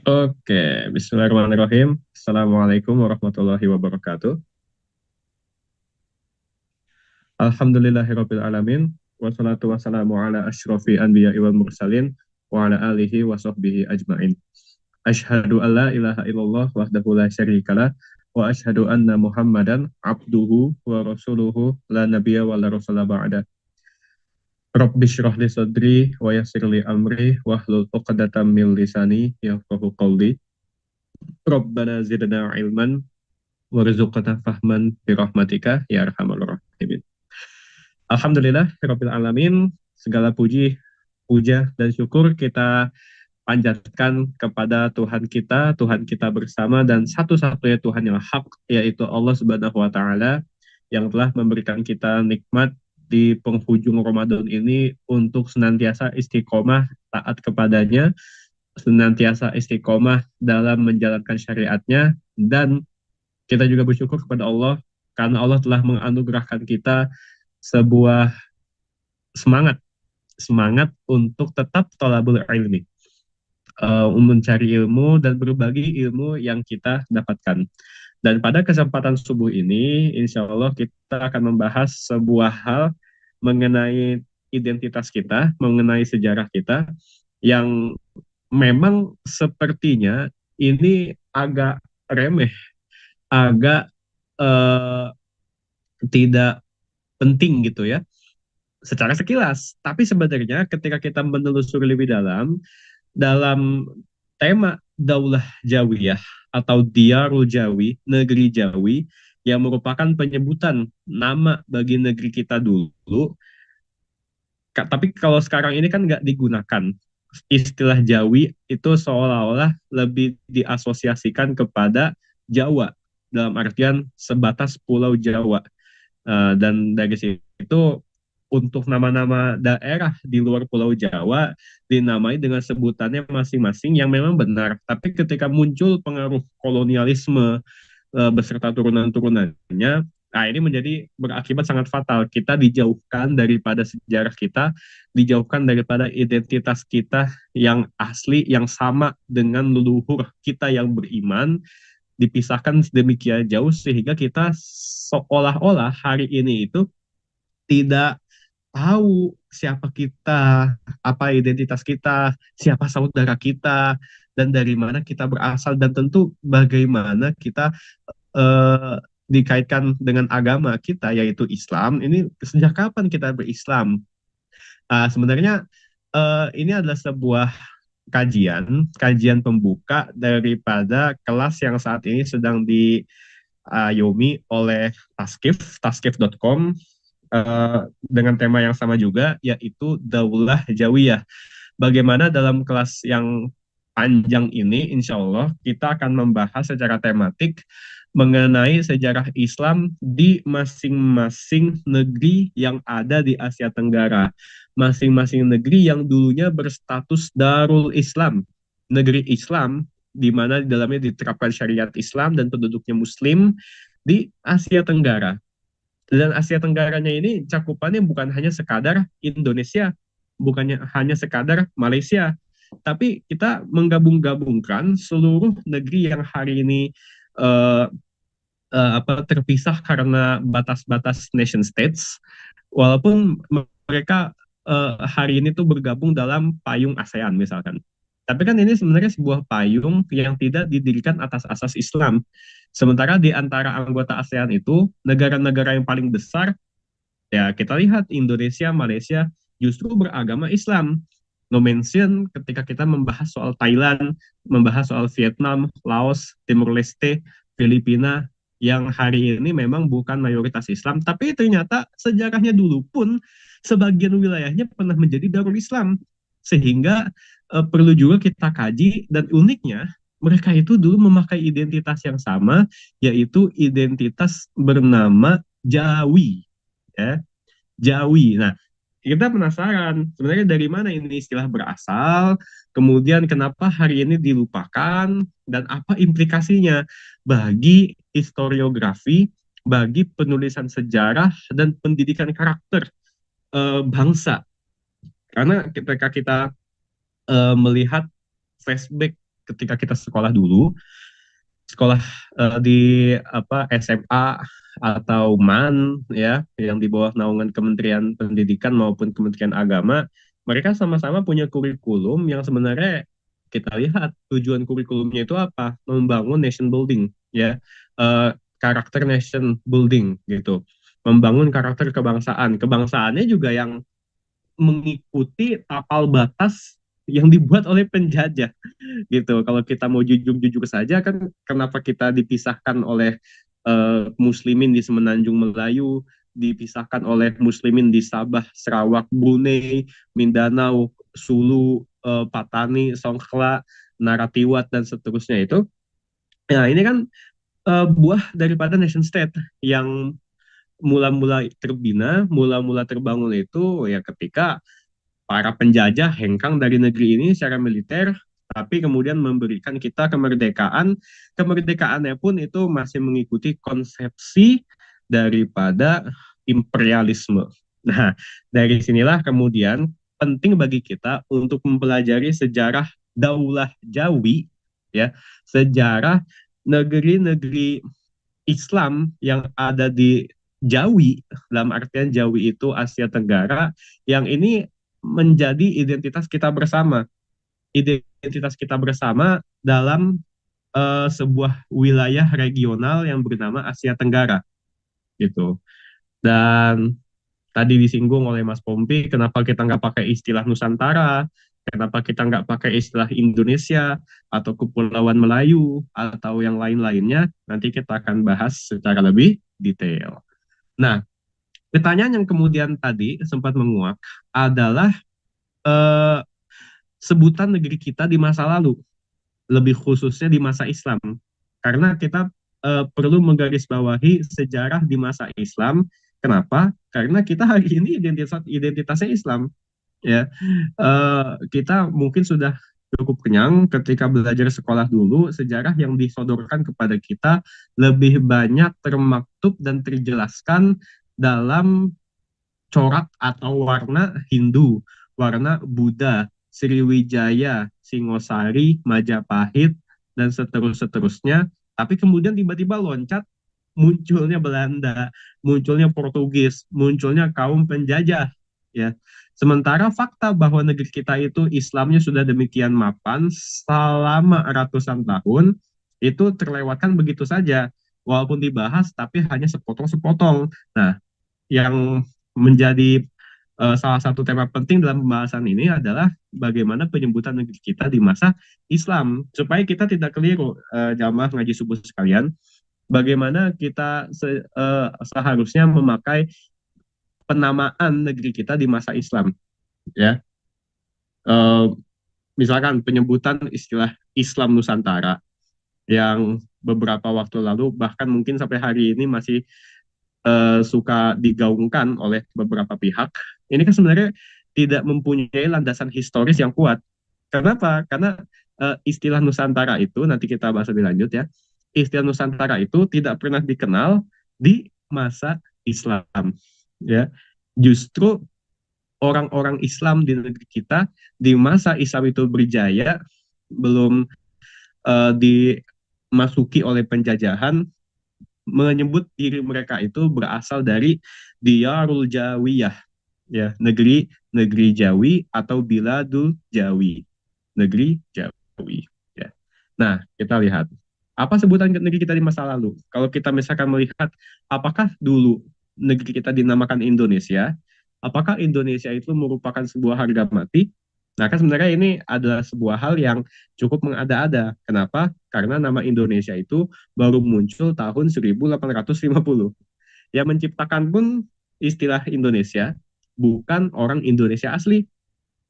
Oke, Bismillahirrahmanirrahim. Assalamualaikum warahmatullahi wabarakatuh. Alhamdulillahirabbil alamin. Wassalatu wassalamu ala asyrafi anbiya'i wal mursalin wa ala alihi wa sahbihi ajmain. Asyhadu an la ilaha illallah wahdahu la syarikalah wa asyhadu anna Muhammadan abduhu wa rasuluhu la nabiyya wa la rasula ba'da. Rabbi syrah li sadri wa yassir li amri wahlul 'uqdatam min lisani yafqahu qawli. Rabbana zidna ilman warzuqna fahman birahmatika ya arhamar rahimin. Alhamdulillah rabbil alamin, segala puji, puja dan syukur kita panjatkan kepada Tuhan kita bersama dan satu-satunya Tuhan yang hak, yaitu Allah Subhanahu wa taala yang telah memberikan kita nikmat di penghujung Ramadan ini untuk senantiasa istiqomah taat kepadanya, senantiasa istiqomah dalam menjalankan syariatnya, dan kita juga bersyukur kepada Allah karena Allah telah menganugerahkan kita sebuah semangat semangat untuk tetap thalabul ilmi, mencari ilmu dan berbagi ilmu yang kita dapatkan. Dan pada kesempatan subuh ini, insya Allah kita akan membahas sebuah hal mengenai identitas kita, mengenai sejarah kita, yang memang sepertinya ini agak remeh, agak eh, tidak penting gitu ya secara sekilas. Tapi sebenarnya ketika kita menelusuri lebih dalam tema Daulah Jawiyah atau Diyarul Jawi, negeri Jawi, yang merupakan penyebutan nama bagi negeri kita dulu. Tapi kalau sekarang ini kan nggak digunakan. Istilah Jawi itu seolah-olah lebih diasosiasikan kepada Jawa, dalam artian sebatas Pulau Jawa. Dan dari situ untuk nama-nama daerah di luar Pulau Jawa dinamai dengan sebutannya masing-masing yang memang benar. Tapi ketika muncul pengaruh kolonialisme beserta turunan-turunannya, nah ini menjadi berakibat sangat fatal. Kita dijauhkan daripada sejarah kita, dijauhkan daripada identitas kita yang asli, yang sama dengan leluhur kita yang beriman, dipisahkan sedemikian jauh sehingga kita seolah-olah hari ini itu tidak tahu siapa kita, apa identitas kita, siapa saudara kita, dan dari mana kita berasal, dan tentu bagaimana kita eh, dikaitkan dengan agama kita, yaitu Islam. Ini sejak kapan kita berislam? Sebenarnya ini adalah sebuah kajian pembuka daripada kelas yang saat ini sedang diayomi oleh Taskif.com, dengan tema yang sama juga, yaitu Daulah Jawiyah. Bagaimana dalam kelas yang panjang ini, insya Allah kita akan membahas secara tematik mengenai sejarah Islam di masing-masing negeri yang ada di Asia Tenggara. Masing-masing negeri yang dulunya berstatus Darul Islam, negeri Islam, di mana di dalamnya diterapkan syariat Islam dan penduduknya Muslim di Asia Tenggara. Dan Asia Tenggaranya ini cakupannya bukan hanya sekadar Indonesia, bukannya hanya sekadar Malaysia, tapi kita menggabung-gabungkan seluruh negeri yang hari ini eh, terpisah karena batas-batas nation states, walaupun mereka hari ini tuh bergabung dalam payung ASEAN misalkan. Tapi kan ini sebenarnya sebuah payung yang tidak didirikan atas asas Islam. Sementara di antara anggota ASEAN itu, negara-negara yang paling besar, ya kita lihat Indonesia, Malaysia, justru beragama Islam. No mention ketika kita membahas soal Thailand, membahas soal Vietnam, Laos, Timur Leste, Filipina, yang hari ini memang bukan mayoritas Islam, tapi ternyata sejarahnya dulu pun sebagian wilayahnya pernah menjadi Darul Islam. Sehingga perlu juga kita kaji, dan uniknya mereka itu dulu memakai identitas yang sama, yaitu identitas bernama Jawi, ya, Jawi. Nah, kita penasaran sebenarnya dari mana ini istilah berasal, kemudian kenapa hari ini dilupakan, dan apa implikasinya bagi historiografi, bagi penulisan sejarah dan pendidikan karakter bangsa. Karena ketika kita melihat flashback ketika kita sekolah dulu, sekolah di apa SMA atau MAN ya, yang di bawah naungan Kementerian Pendidikan maupun Kementerian Agama, mereka sama-sama punya kurikulum yang sebenarnya kita lihat tujuan kurikulumnya itu apa? Membangun nation building ya, eh, karakter nation building gitu, membangun karakter kebangsaan. Kebangsaannya juga yang mengikuti tapal batas yang dibuat oleh penjajah gitu. Kalau kita mau jujur-jujur saja kan, kenapa kita dipisahkan oleh muslimin di Semenanjung Melayu, dipisahkan oleh muslimin di Sabah, Sarawak, Brunei, Mindanao, Sulu, Patani, Songkhla, Naratiwat dan seterusnya itu. Ya, ini kan buah daripada nation state yang mula-mula terbina, mula-mula terbangun itu ya ketika para penjajah hengkang dari negeri ini secara militer, tapi kemudian memberikan kita kemerdekaan. Kemerdekaannya pun itu masih mengikuti konsepsi daripada imperialisme. Nah, dari sinilah kemudian penting bagi kita untuk mempelajari sejarah Daulah Jawi, ya, sejarah negeri-negeri Islam yang ada di Jawi, dalam artian Jawi itu Asia Tenggara, yang ini menjadi identitas kita bersama, identitas kita bersama dalam sebuah wilayah regional yang bernama Asia Tenggara gitu. Dan tadi disinggung oleh Mas Pompi, kenapa kita nggak pakai istilah Nusantara, kenapa kita nggak pakai istilah Indonesia atau Kepulauan Melayu atau yang lain-lainnya, nanti kita akan bahas secara lebih detail. Nah, pertanyaan yang kemudian tadi sempat menguak adalah eh, sebutan negeri kita di masa lalu, lebih khususnya di masa Islam. Karena kita perlu menggarisbawahi sejarah di masa Islam. Kenapa? Karena kita hari ini identitasnya Islam. Ya, kita mungkin sudah cukup kenyang ketika belajar sekolah dulu, sejarah yang disodorkan kepada kita lebih banyak termaktub dan terjelaskan dalam corak atau warna Hindu, warna Buddha, Sriwijaya, Singosari, Majapahit, dan seterusnya. Tapi kemudian tiba-tiba loncat, munculnya Belanda, munculnya Portugis, munculnya kaum penjajah. Ya, sementara fakta bahwa negeri kita itu Islamnya sudah demikian mapan selama ratusan tahun itu terlewatkan begitu saja, walaupun dibahas tapi hanya sepotong-sepotong. Nah, yang menjadi salah satu tema penting dalam pembahasan ini adalah bagaimana penyebutan negeri kita di masa Islam, supaya kita tidak keliru, jamaah ngaji subuh sekalian, bagaimana kita seharusnya memakai penamaan negeri kita di masa Islam, ya. Eh, Misalkan penyebutan istilah Islam Nusantara yang beberapa waktu lalu bahkan mungkin sampai hari ini masih suka digaungkan oleh beberapa pihak, ini kan sebenarnya tidak mempunyai landasan historis yang kuat. Kenapa? Karena istilah Nusantara itu, nanti kita bahas lebih lanjut ya, istilah Nusantara itu tidak pernah dikenal di masa Islam. Ya, justru orang-orang Islam di negeri kita di masa Islam itu berjaya, belum dimasuki oleh penjajahan, menyebut diri mereka itu berasal dari Diyarul Jawiyah, ya, negeri negeri Jawi atau Biladul Jawi, negeri Jawi, ya. Nah, kita lihat apa sebutan negeri kita di masa lalu. Kalau kita misalkan melihat apakah dulu negeri kita dinamakan Indonesia, apakah Indonesia itu merupakan sebuah harga mati? Nah, kan sebenarnya ini adalah sebuah hal yang cukup mengada-ada. Kenapa? Karena nama Indonesia itu baru muncul tahun 1850. Yang menciptakan pun istilah Indonesia bukan orang Indonesia asli,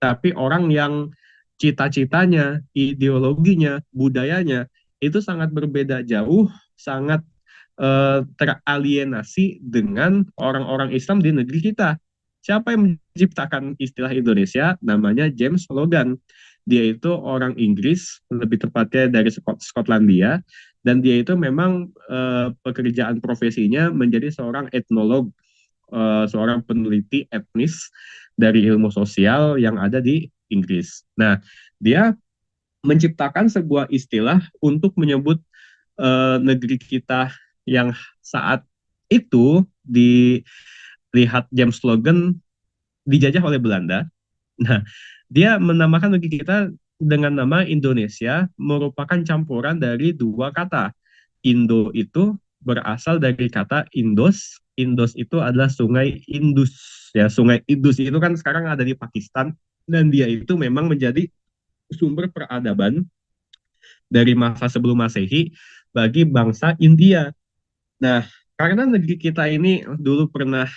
tapi orang yang cita-citanya, ideologinya, budayanya itu sangat berbeda jauh, sangat teralienasi dengan orang-orang Islam di negeri kita. Siapa yang menciptakan istilah Indonesia? Namanya James Logan. Dia itu orang Inggris, lebih tepatnya dari Skotlandia, dan dia itu memang pekerjaan profesinya menjadi seorang etnolog, seorang peneliti etnis dari ilmu sosial yang ada di Inggris. Nah, dia menciptakan sebuah istilah untuk menyebut negeri kita yang saat itu dilihat James Logan dijajah oleh Belanda. Nah, dia menamakan negeri kita dengan nama Indonesia merupakan campuran dari dua kata. Indo itu berasal dari kata Indos. Indos itu adalah sungai Indus. Ya, sungai Indus itu kan sekarang ada di Pakistan dan dia itu memang menjadi sumber peradaban dari masa sebelum Masehi bagi bangsa India. Nah, karena negeri kita ini dulu pernah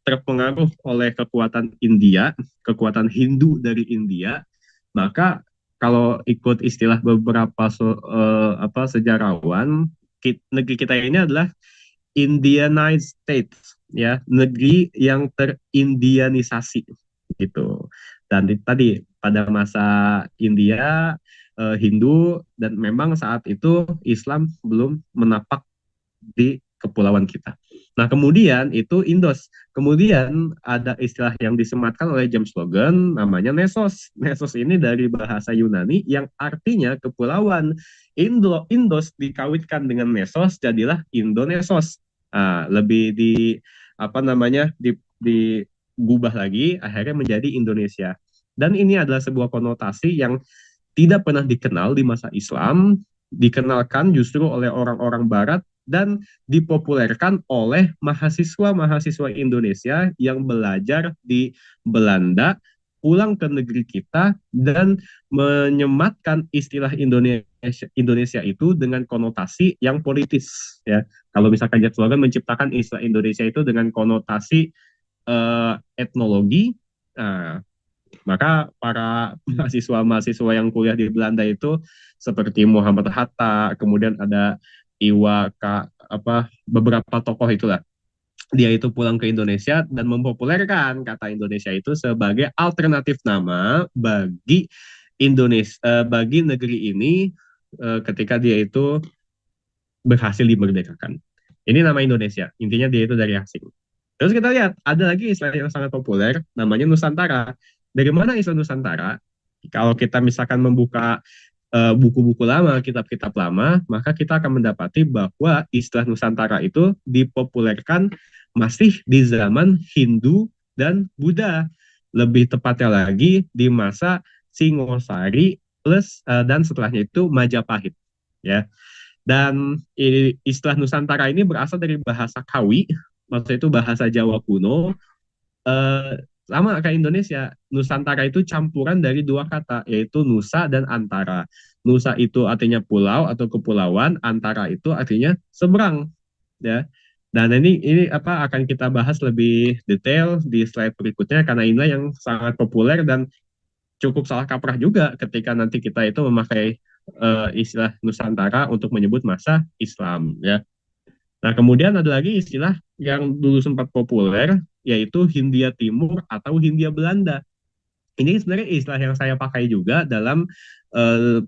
terpengaruh oleh kekuatan India, kekuatan Hindu dari India, maka kalau ikut istilah beberapa sejarawan, negeri kita ini adalah Indianized States, ya, negeri yang terindianisasi gitu. Dan tadi pada masa India, Hindu, dan memang saat itu Islam belum menapak di kepulauan kita. Nah, kemudian itu Indos. Kemudian ada istilah yang disematkan oleh James Logan namanya Nesos. Nesos ini dari bahasa Yunani yang artinya kepulauan. Indos dikawitkan dengan Nesos jadilah Indonesos. Lebih di apa namanya digubah lagi akhirnya menjadi Indonesia. Dan ini adalah sebuah konotasi yang tidak pernah dikenal di masa Islam, dikenalkan justru oleh orang-orang Barat dan dipopulerkan oleh mahasiswa-mahasiswa Indonesia yang belajar di Belanda, pulang ke negeri kita dan menyematkan istilah Indonesia itu dengan konotasi yang politis, ya. Kalau misalkan Jack Slogan menciptakan istilah Indonesia itu dengan konotasi etnologi, nah, maka para mahasiswa-mahasiswa yang kuliah di Belanda itu seperti Muhammad Hatta, kemudian ada Iwa K, beberapa tokoh itulah. Dia itu pulang ke Indonesia dan mempopulerkan kata Indonesia itu sebagai alternatif nama bagi Indonesia, bagi negeri ini ketika dia itu berhasil dimerdekakan. Ini nama Indonesia, intinya dia itu dari asing. Terus kita lihat, ada lagi istilah yang sangat populer, namanya Nusantara. Dari mana istilah Nusantara? Kalau kita misalkan membuka buku-buku lama, kitab-kitab lama, maka kita akan mendapati bahwa istilah Nusantara itu dipopulerkan masih di zaman Hindu dan Buddha. Lebih tepatnya lagi di masa Singosari plus dan setelahnya itu Majapahit. Ya, dan istilah Nusantara ini berasal dari bahasa Kawi, maksudnya itu bahasa Jawa kuno. Sama kayak Indonesia, Nusantara itu campuran dari dua kata, yaitu Nusa dan Antara. Nusa itu artinya pulau atau kepulauan, Antara itu artinya seberang, ya. Dan ini apa akan kita bahas lebih detail di slide berikutnya karena inilah yang sangat populer dan cukup salah kaprah juga ketika nanti kita itu memakai istilah Nusantara untuk menyebut masa Islam, ya. Nah, kemudian ada lagi istilah yang dulu sempat populer yaitu Hindia Timur atau Hindia Belanda. Ini sebenarnya istilah yang saya pakai juga dalam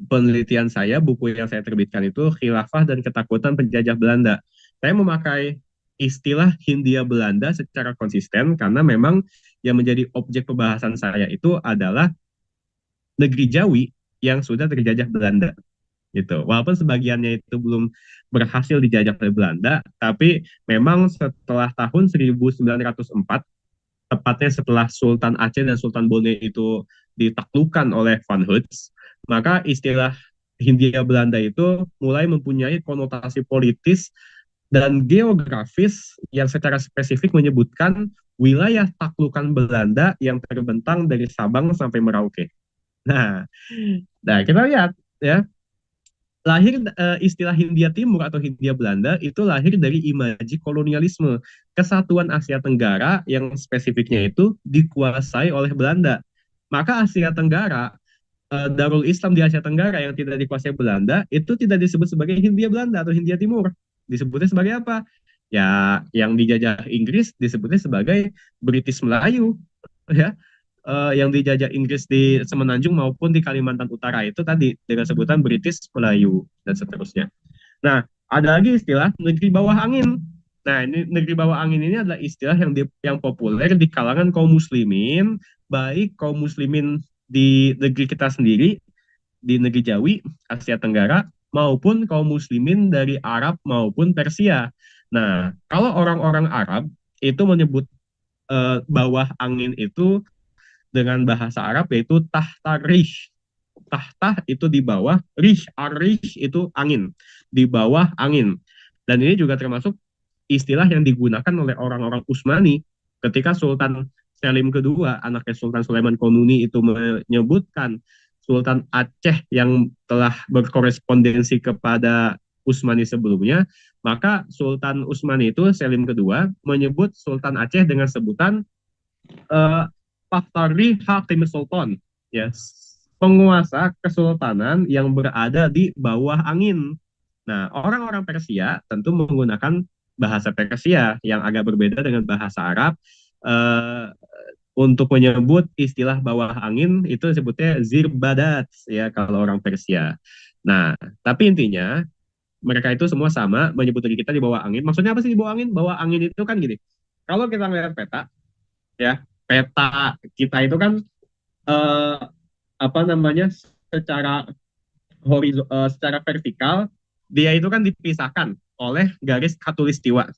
penelitian saya, buku yang saya terbitkan itu Khilafah dan Ketakutan Penjajah Belanda. Saya memakai istilah Hindia Belanda secara konsisten karena memang yang menjadi objek pembahasan saya itu adalah negeri Jawi yang sudah terjajah Belanda gitu. Walaupun sebagiannya itu belum berhasil dijajah oleh Belanda, tapi memang setelah tahun 1904, tepatnya setelah Sultan Aceh dan Sultan Brunei itu ditaklukkan oleh Van Hoots, maka istilah Hindia Belanda itu mulai mempunyai konotasi politis dan geografis yang secara spesifik menyebutkan wilayah taklukan Belanda yang terbentang dari Sabang sampai Merauke. Nah, nah kita lihat ya, lahir istilah Hindia Timur atau Hindia Belanda itu lahir dari imaji kolonialisme kesatuan Asia Tenggara yang spesifiknya itu dikuasai oleh Belanda. Maka Asia Tenggara, Darul Islam di Asia Tenggara yang tidak dikuasai Belanda itu tidak disebut sebagai Hindia Belanda atau Hindia Timur. Disebutnya sebagai apa? Ya, yang dijajah Inggris disebutnya sebagai British Melayu, ya. Yang dijajah Inggris di Semenanjung maupun di Kalimantan Utara itu tadi dengan sebutan British Melayu dan seterusnya. Nah, ada lagi istilah negeri bawah angin. Nah, ini negeri bawah angin ini adalah istilah yang populer di kalangan kaum muslimin, baik kaum muslimin di negeri kita sendiri di negeri Jawi, Asia Tenggara, maupun kaum muslimin dari Arab maupun Persia. Nah, kalau orang-orang Arab itu menyebut bawah angin itu dengan bahasa Arab yaitu tahta rish. Tahta itu di bawah, rish, arish itu angin, di bawah angin. Dan ini juga termasuk istilah yang digunakan oleh orang-orang Utsmani ketika Sultan Selim kedua, anaknya Sultan Sulaiman Konuni itu menyebutkan Sultan Aceh yang telah berkorespondensi kepada Utsmani sebelumnya, maka Sultan Utsmani itu Selim kedua menyebut Sultan Aceh dengan sebutan Fakhri Hakim Sultan, ya, penguasa kesultanan yang berada di bawah angin. Nah, orang-orang Persia tentu menggunakan bahasa Persia yang agak berbeda dengan bahasa Arab. Eh, untuk menyebut istilah bawah angin itu sebutnya zirbadat ya kalau orang Persia. Nah, tapi intinya mereka itu semua sama menyebut diri kita di bawah angin. Maksudnya apa sih di bawah angin? Bawah angin itu kan gini. Kalau kita melihat peta, ya peta kita itu kan eh, apa namanya secara secara vertikal dia itu kan dipisahkan oleh garis khatulistiwa.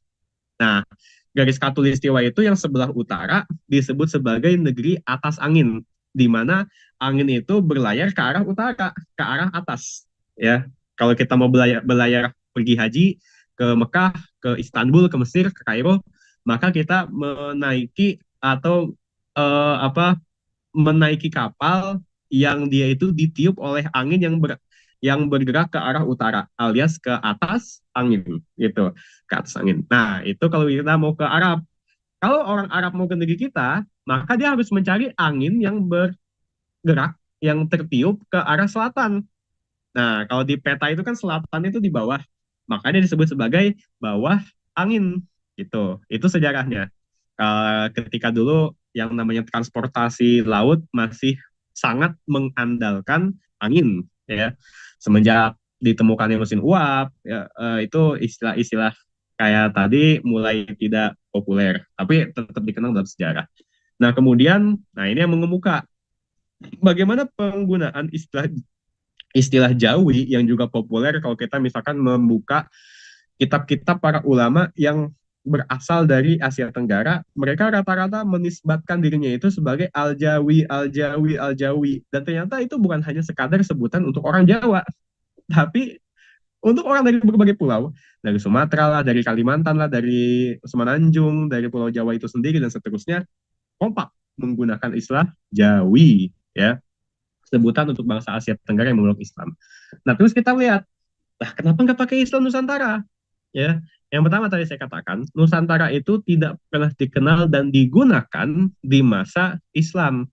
Nah, garis khatulistiwa itu yang sebelah utara disebut sebagai negeri atas angin, di mana angin itu berlayar ke arah utara, ke arah atas. Ya, kalau kita mau berlayar pergi haji ke Mekah, ke Istanbul, ke Mesir, ke Kairo, maka kita menaiki atau apa menaiki kapal yang dia itu ditiup oleh angin yang bergerak ke arah utara alias ke atas angin gitu, ke atas angin. Nah, itu kalau kita mau ke Arab. Kalau orang Arab mau ke negeri kita, maka dia harus mencari angin yang bergerak yang tertiup ke arah selatan. Nah, kalau di peta itu kan selatan itu di bawah. Makanya disebut sebagai bawah angin gitu. Itu sejarahnya. Ketika dulu yang namanya transportasi laut masih sangat mengandalkan angin ya. Semenjak ditemukannya mesin uap ya, itu istilah-istilah kayak tadi mulai tidak populer, tapi tetap dikenal dalam sejarah. Nah, kemudian ini yang mengemuka bagaimana penggunaan istilah istilah Jawi yang juga populer kalau kita misalkan membuka kitab-kitab para ulama yang berasal dari Asia Tenggara, mereka rata-rata menisbatkan dirinya itu sebagai Al-Jawi, Al-Jawi, Al-Jawi. Dan ternyata itu bukan hanya sekadar sebutan untuk orang Jawa, tapi untuk orang dari berbagai pulau, dari Sumatera lah, dari Kalimantan lah, dari Semenanjung, dari Pulau Jawa itu sendiri, dan seterusnya, kompak menggunakan istilah Jawi, ya, sebutan untuk bangsa Asia Tenggara yang memeluk Islam. Nah, terus kita lihat, nah, kenapa nggak pakai Islam Nusantara? Ya, yang pertama tadi saya katakan, Nusantara itu tidak pernah dikenal dan digunakan di masa Islam.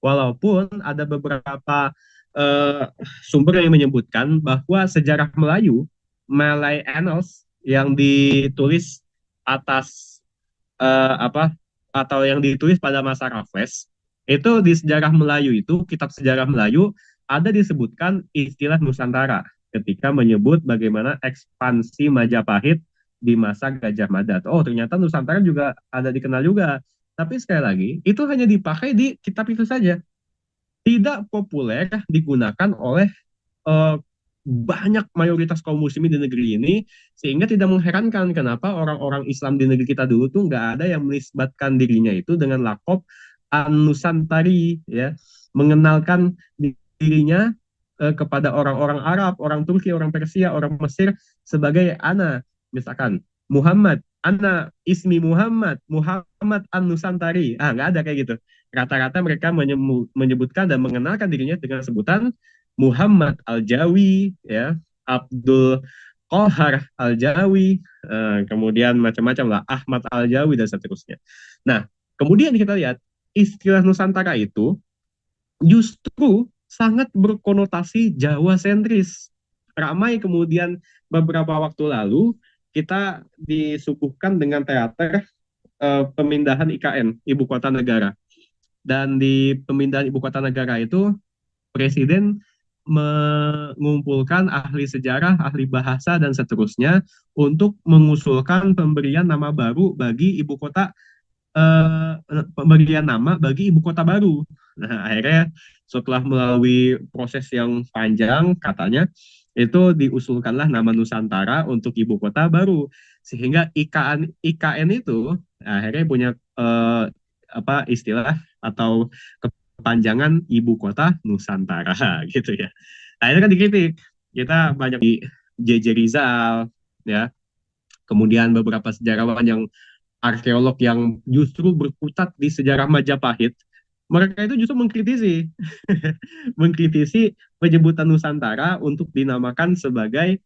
Walaupun ada beberapa uh, sumber yang menyebutkan bahwa sejarah Melayu, Malay Annals yang ditulis atas apa atau yang ditulis pada masa Raffles, itu di sejarah Melayu itu, kitab sejarah Melayu ada disebutkan istilah Nusantara ketika menyebut bagaimana ekspansi Majapahit di masa Gajah Mada. Oh, ternyata Nusantara juga ada dikenal juga. Tapi sekali lagi, itu hanya dipakai di kitab itu saja. Tidak populer digunakan oleh uh, banyak mayoritas kaum muslimin di negeri ini, sehingga tidak mengherankan kenapa orang-orang Islam di negeri kita dulu tuh nggak ada yang menisbatkan dirinya itu dengan lakop An-Nusantari, ya, mengenalkan dirinya kepada orang-orang Arab, orang Turki, orang Persia, orang Mesir sebagai ana, misalkan Muhammad, ana ismi Muhammad, Muhammad An-Nusantari. Nggak ada kayak gitu. Rata-rata mereka menyebutkan dan mengenalkan dirinya dengan sebutan Muhammad Al-Jawi, ya, Abdul Qahar Al-Jawi, kemudian macam-macam lah, Ahmad Al-Jawi dan seterusnya. Nah, kemudian kita lihat istilah Nusantara itu justru sangat berkonotasi Jawa sentris. Ramai kemudian beberapa waktu lalu kita disuguhkan dengan teater pemindahan IKN, Ibu Kota Negara. Dan di pemindahan Ibu Kota Negara itu Presiden mengumpulkan ahli sejarah, ahli bahasa, dan seterusnya untuk mengusulkan pemberian nama baru bagi ibu kota pembagian nama bagi ibu kota baru. Nah, akhirnya setelah melalui proses yang panjang, katanya itu diusulkanlah nama Nusantara untuk ibu kota baru, sehingga IKN itu akhirnya punya istilah atau kepanjangan ibu kota Nusantara gitu ya. Akhirnya kan dikritik, kita banyak di JJ Rizal ya, kemudian beberapa sejarawan yang arkeolog yang justru berkutat di sejarah Majapahit, mereka itu justru mengkritisi mengkritisi penyebutan Nusantara untuk dinamakan sebagai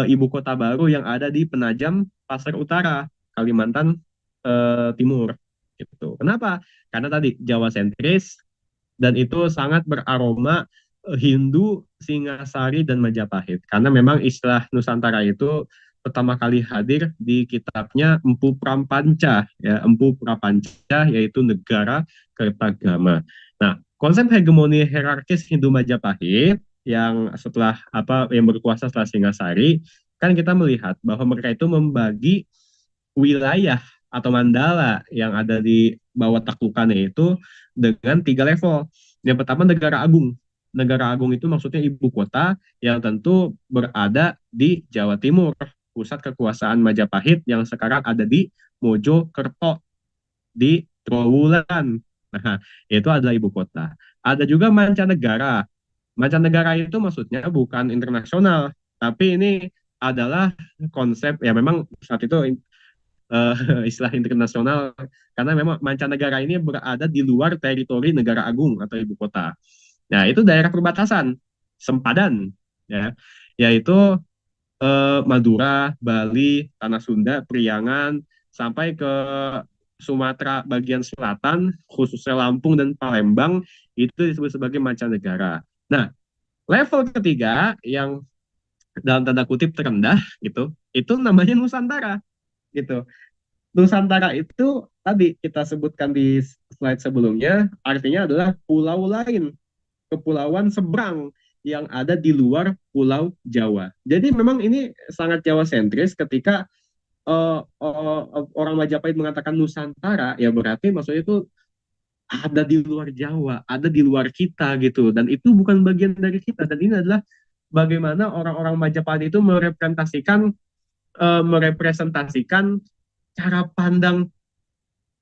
ibu kota baru yang ada di Penajam Pasar Utara, Kalimantan Timur. Gitu. Kenapa? Karena tadi Jawa sentris dan itu sangat beraroma Hindu, Singasari, dan Majapahit. Karena memang istilah Nusantara itu pertama kali hadir di kitabnya Empu Prapanca, ya, Empu Prapanca yaitu negara Kertagama. Nah, konsep hegemoni hierarkis Hindu Majapahit yang setelah yang berkuasa setelah Singasari, kan kita melihat bahwa mereka itu membagi wilayah atau mandala yang ada di bawah taklukannya itu dengan 3 level. Yang pertama negara agung. Negara agung itu maksudnya ibu kota yang tentu berada di Jawa Timur, pusat kekuasaan Majapahit yang sekarang ada di Mojokerto di Trowulan. Nah, itu adalah ibu kota. Ada juga mancanegara. Mancanegara itu maksudnya bukan internasional, tapi ini adalah konsep ya memang saat itu istilah internasional karena memang mancanegara ini berada di luar teritori negara agung atau ibu kota. Nah, itu daerah perbatasan sempadan ya, yaitu Madura, Bali, Tanah Sunda, Priangan sampai ke Sumatera bagian selatan, khususnya Lampung dan Palembang itu disebut sebagai mancanegara. Nah, level ketiga yang dalam tanda kutip terendah gitu, itu namanya Nusantara gitu. Nusantara itu tadi kita sebutkan di slide sebelumnya, artinya adalah pulau lain, kepulauan seberang yang ada di luar Pulau Jawa. Jadi memang ini sangat Jawa sentris ketika orang Majapahit mengatakan Nusantara, ya berarti maksudnya itu ada di luar Jawa, ada di luar kita gitu, dan itu bukan bagian dari kita. Dan ini adalah bagaimana orang-orang Majapahit itu merepresentasikan cara pandang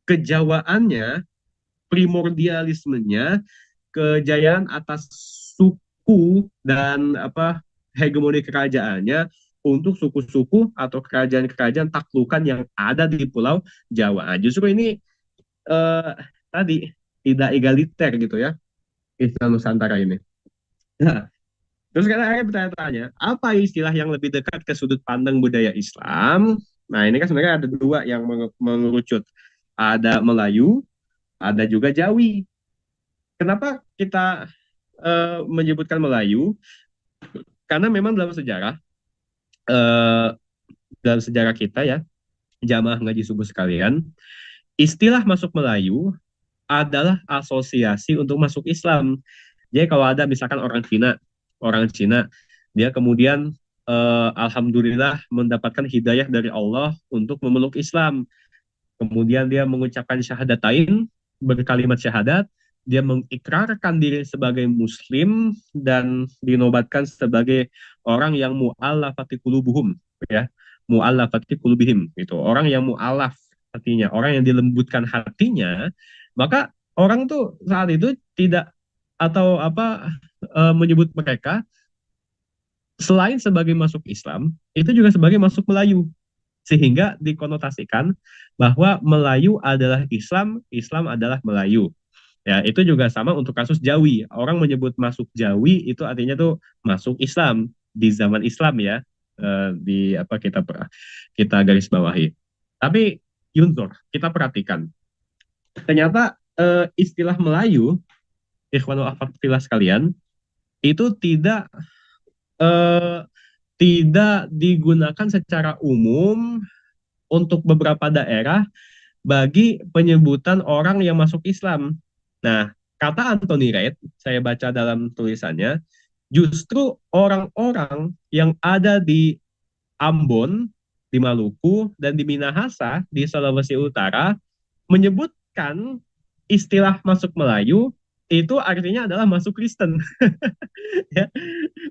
kejawaannya, primordialismenya, kejayaan atas suku dan hegemoni kerajaannya untuk suku-suku atau kerajaan-kerajaan taklukan yang ada di Pulau Jawa. Nah, justru ini eh, tadi tidak egaliter gitu ya, istilah Nusantara ini. Nah, terus sekarang saya bertanya-tanya, apa istilah yang lebih dekat ke sudut pandang budaya Islam? Nah, ini kan sebenarnya ada dua yang mengerucut. Ada Melayu, ada juga Jawi. Kenapa kita menyebutkan Melayu? Karena memang eh, dalam sejarah kita ya, jamaah ngaji subuh sekalian, istilah masuk Melayu adalah asosiasi untuk masuk Islam. Jadi kalau ada misalkan orang Cina, dia kemudian alhamdulillah mendapatkan hidayah dari Allah untuk memeluk Islam. Kemudian dia mengucapkan syahadatain, berkalimat syahadat, dia mengikrarkan diri sebagai muslim dan dinobatkan sebagai orang yang mu'allafati qulubuhum ya. Mu'allafati qulubihim itu orang yang mu'allaf hatinya, orang yang dilembutkan hatinya, maka orang tuh saat itu tidak atau menyebut mereka selain sebagai masuk Islam, itu juga sebagai masuk Melayu sehingga dikonotasikan bahwa Melayu adalah Islam, Islam adalah Melayu. Ya, itu juga sama untuk kasus Jawi. Orang menyebut masuk Jawi itu artinya tuh masuk Islam di zaman Islam ya. Di kita garis bawahi. Tapi Yunzor, kita perhatikan. Ternyata istilah Melayu, ikhwanul afatillah sekalian, itu eh, tidak digunakan secara umum untuk beberapa daerah bagi penyebutan orang yang masuk Islam. Nah, kata Anthony Reid, saya baca dalam tulisannya, justru orang-orang yang ada di Ambon, di Maluku, dan di Minahasa, di Sulawesi Utara, menyebutkan istilah masuk Melayu itu artinya adalah masuk Kristen. Ya,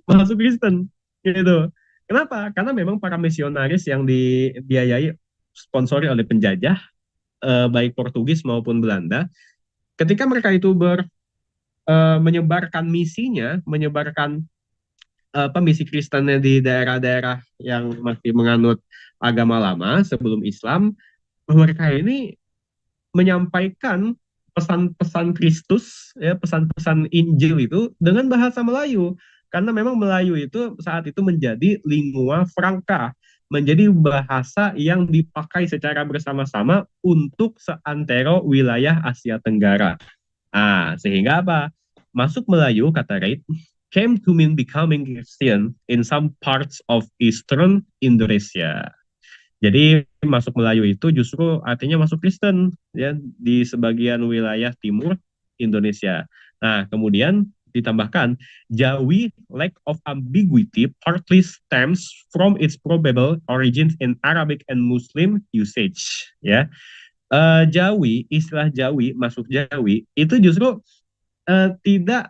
masuk Kristen gitu. Kenapa? Karena memang para misionaris yang dibiayai sponsori oleh penjajah, baik Portugis maupun Belanda, ketika mereka itu menyebarkan misinya, menyebarkan misi Kristennya di daerah-daerah yang masih menganut agama lama sebelum Islam, mereka ini menyampaikan pesan-pesan Kristus, ya, pesan-pesan Injil itu dengan bahasa Melayu. Karena memang Melayu itu saat itu menjadi lingua franca, menjadi bahasa yang dipakai secara bersama-sama untuk seantero wilayah Asia Tenggara. Sehingga apa? Masuk Melayu, kata Reid, came to mean becoming Christian in some parts of Eastern Indonesia. Jadi masuk Melayu itu justru artinya masuk Kristen ya di sebagian wilayah timur Indonesia. Nah, kemudian ditambahkan Jawi lack of ambiguity partly stems from its probable origins in Arabic and Muslim usage ya. Jawi, istilah Jawi, masuk Jawi itu justru tidak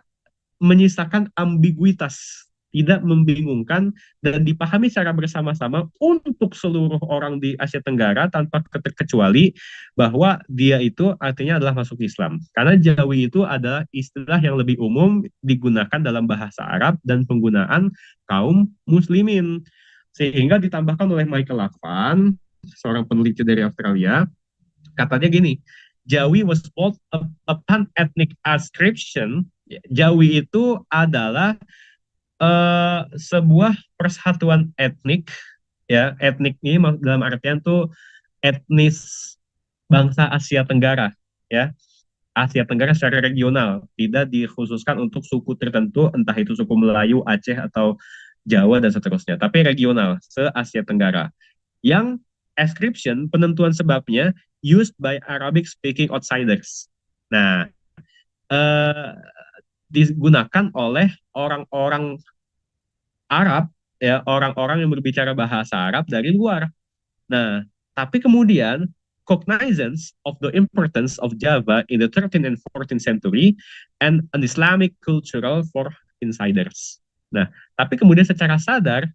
menyisakan ambiguitas, tidak membingungkan dan dipahami secara bersama-sama untuk seluruh orang di Asia Tenggara tanpa terkecuali bahwa dia itu artinya adalah masuk Islam. Karena Jawi itu adalah istilah yang lebih umum digunakan dalam bahasa Arab dan penggunaan kaum muslimin. Sehingga ditambahkan oleh Michael Lavan, seorang peneliti dari Australia, katanya gini, Jawi was both a pan-ethnic ascription. Jawi itu adalah sebuah persatuan etnik, ya, etnik ini dalam artian tuh etnis bangsa Asia Tenggara, ya, Asia Tenggara secara regional, tidak dikhususkan untuk suku tertentu, entah itu suku Melayu, Aceh atau Jawa dan seterusnya, tapi regional se Asia Tenggara. Yang ascription penentuan sebabnya used by Arabic speaking outsiders. Nah, eh, digunakan oleh orang-orang Arab, ya, orang-orang yang berbicara bahasa Arab dari luar. Nah, tapi kemudian cognizance of the importance of Java in the 13th and 14th century and an Islamic cultural for insiders. Nah, tapi kemudian secara sadar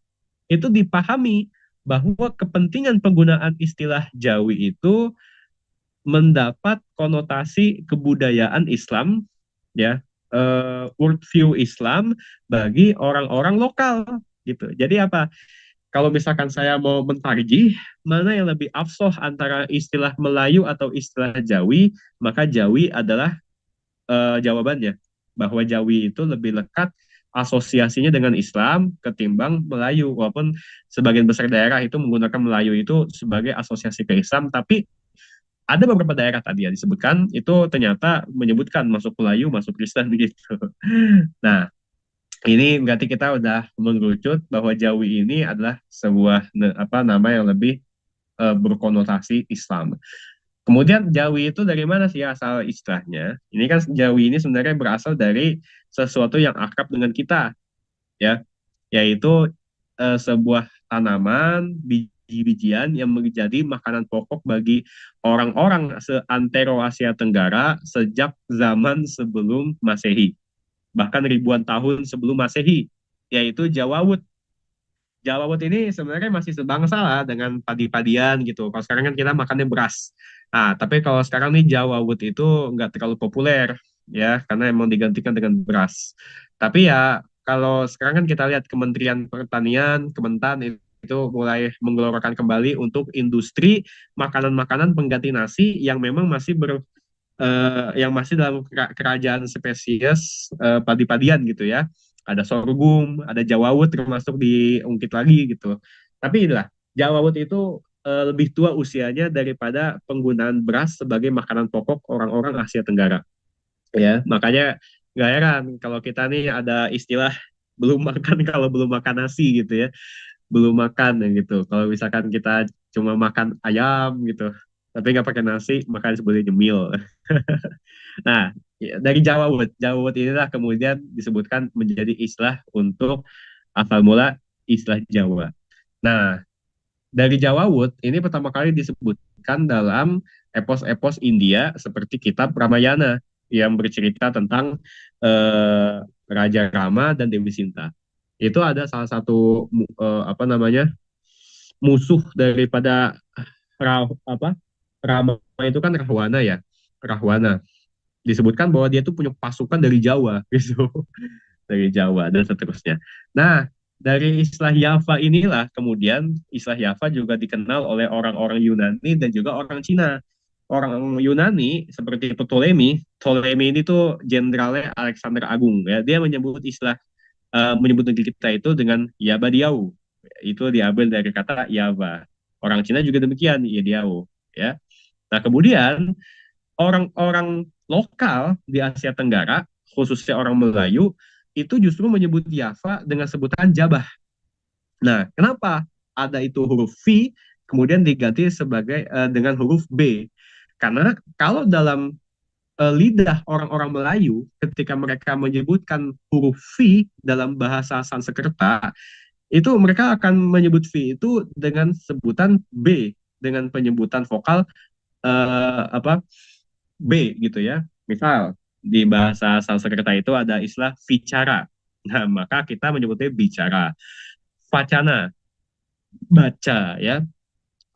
itu dipahami bahwa kepentingan penggunaan istilah Jawi itu mendapat konotasi kebudayaan Islam, ya, worldview Islam bagi orang-orang lokal gitu. Jadi apa? Kalau misalkan saya mau mentarjih mana yang lebih afsoh antara istilah Melayu atau istilah Jawi, maka Jawi adalah jawabannya. Bahwa Jawi itu lebih lekat asosiasinya dengan Islam ketimbang Melayu. Walaupun sebagian besar daerah itu menggunakan Melayu itu sebagai asosiasi ke Islam, tapi ada beberapa daerah tadi yang disebutkan itu ternyata menyebutkan masuk Melayu, masuk Kristen gitu. Nah, ini berarti kita udah mengerucut bahwa Jawi ini adalah sebuah nama yang lebih berkonotasi Islam. Kemudian Jawi itu dari mana sih asal istilahnya? Ini kan Jawi ini sebenarnya berasal dari sesuatu yang akrab dengan kita, ya, yaitu sebuah tanaman biji-bijian yang menjadi makanan pokok bagi orang-orang seantero Asia Tenggara sejak zaman sebelum Masehi, bahkan ribuan tahun sebelum Masehi, yaitu Jawawut. Jawawut ini sebenarnya masih sebangsa lah dengan padi-padian gitu. Kalau sekarang kan kita makannya beras. Tapi kalau sekarang nih Jawawut itu nggak terlalu populer ya, karena emang digantikan dengan beras. Tapi ya kalau sekarang kan kita lihat Kementerian Pertanian, Kementan itu mulai menggelorkan kembali untuk industri makanan-makanan pengganti nasi yang memang masih yang masih dalam kerajaan spesies padi-padian gitu ya. Ada sorghum, ada jawawut termasuk diungkit lagi gitu. Tapi inilah, jawawut itu lebih tua usianya daripada penggunaan beras sebagai makanan pokok orang-orang Asia Tenggara. Ya, makanya nggak heran kalau kita nih ada istilah belum makan kalau belum makan nasi gitu ya, belum makan gitu. Kalau misalkan kita cuma makan ayam gitu, tapi nggak pakai nasi, maka disebutnya nyemil. Nah, dari Jawawut, Jawawut inilah kemudian disebutkan menjadi istilah untuk asal mula istilah Jawa. Nah, dari Jawawut ini pertama kali disebutkan dalam epos-epos India seperti kitab Ramayana yang bercerita tentang Raja Rama dan Dewi Sinta. Itu ada salah satu apa namanya musuh daripada apa Rama itu kan Rahwana ya, Rahwana. Disebutkan bahwa dia tuh punya pasukan dari Jawa gitu, dari Jawa dan seterusnya. Nah, dari istilah Yava inilah kemudian istilah Yava juga dikenal oleh orang-orang Yunani dan juga orang Cina. Orang Yunani seperti Ptolemy ini tuh jenderalnya Alexander Agung ya. Dia menyebut negeri kita itu dengan Yabadiau. Itu diambil dari kata Yava. Orang Cina juga demikian, Yadiao ya. Nah, kemudian orang-orang lokal di Asia Tenggara, khususnya orang Melayu, itu justru menyebut Java dengan sebutan Jabah. Nah, kenapa ada itu huruf V kemudian diganti sebagai dengan huruf B? Karena kalau dalam lidah orang-orang Melayu, ketika mereka menyebutkan huruf V dalam bahasa Sanskerta, itu mereka akan menyebut V itu dengan sebutan B, dengan penyebutan vokal apa B gitu ya. Misal di bahasa Sanskerta itu ada istilah vicara. Nah, maka kita menyebutnya bicara. Vacana, baca ya.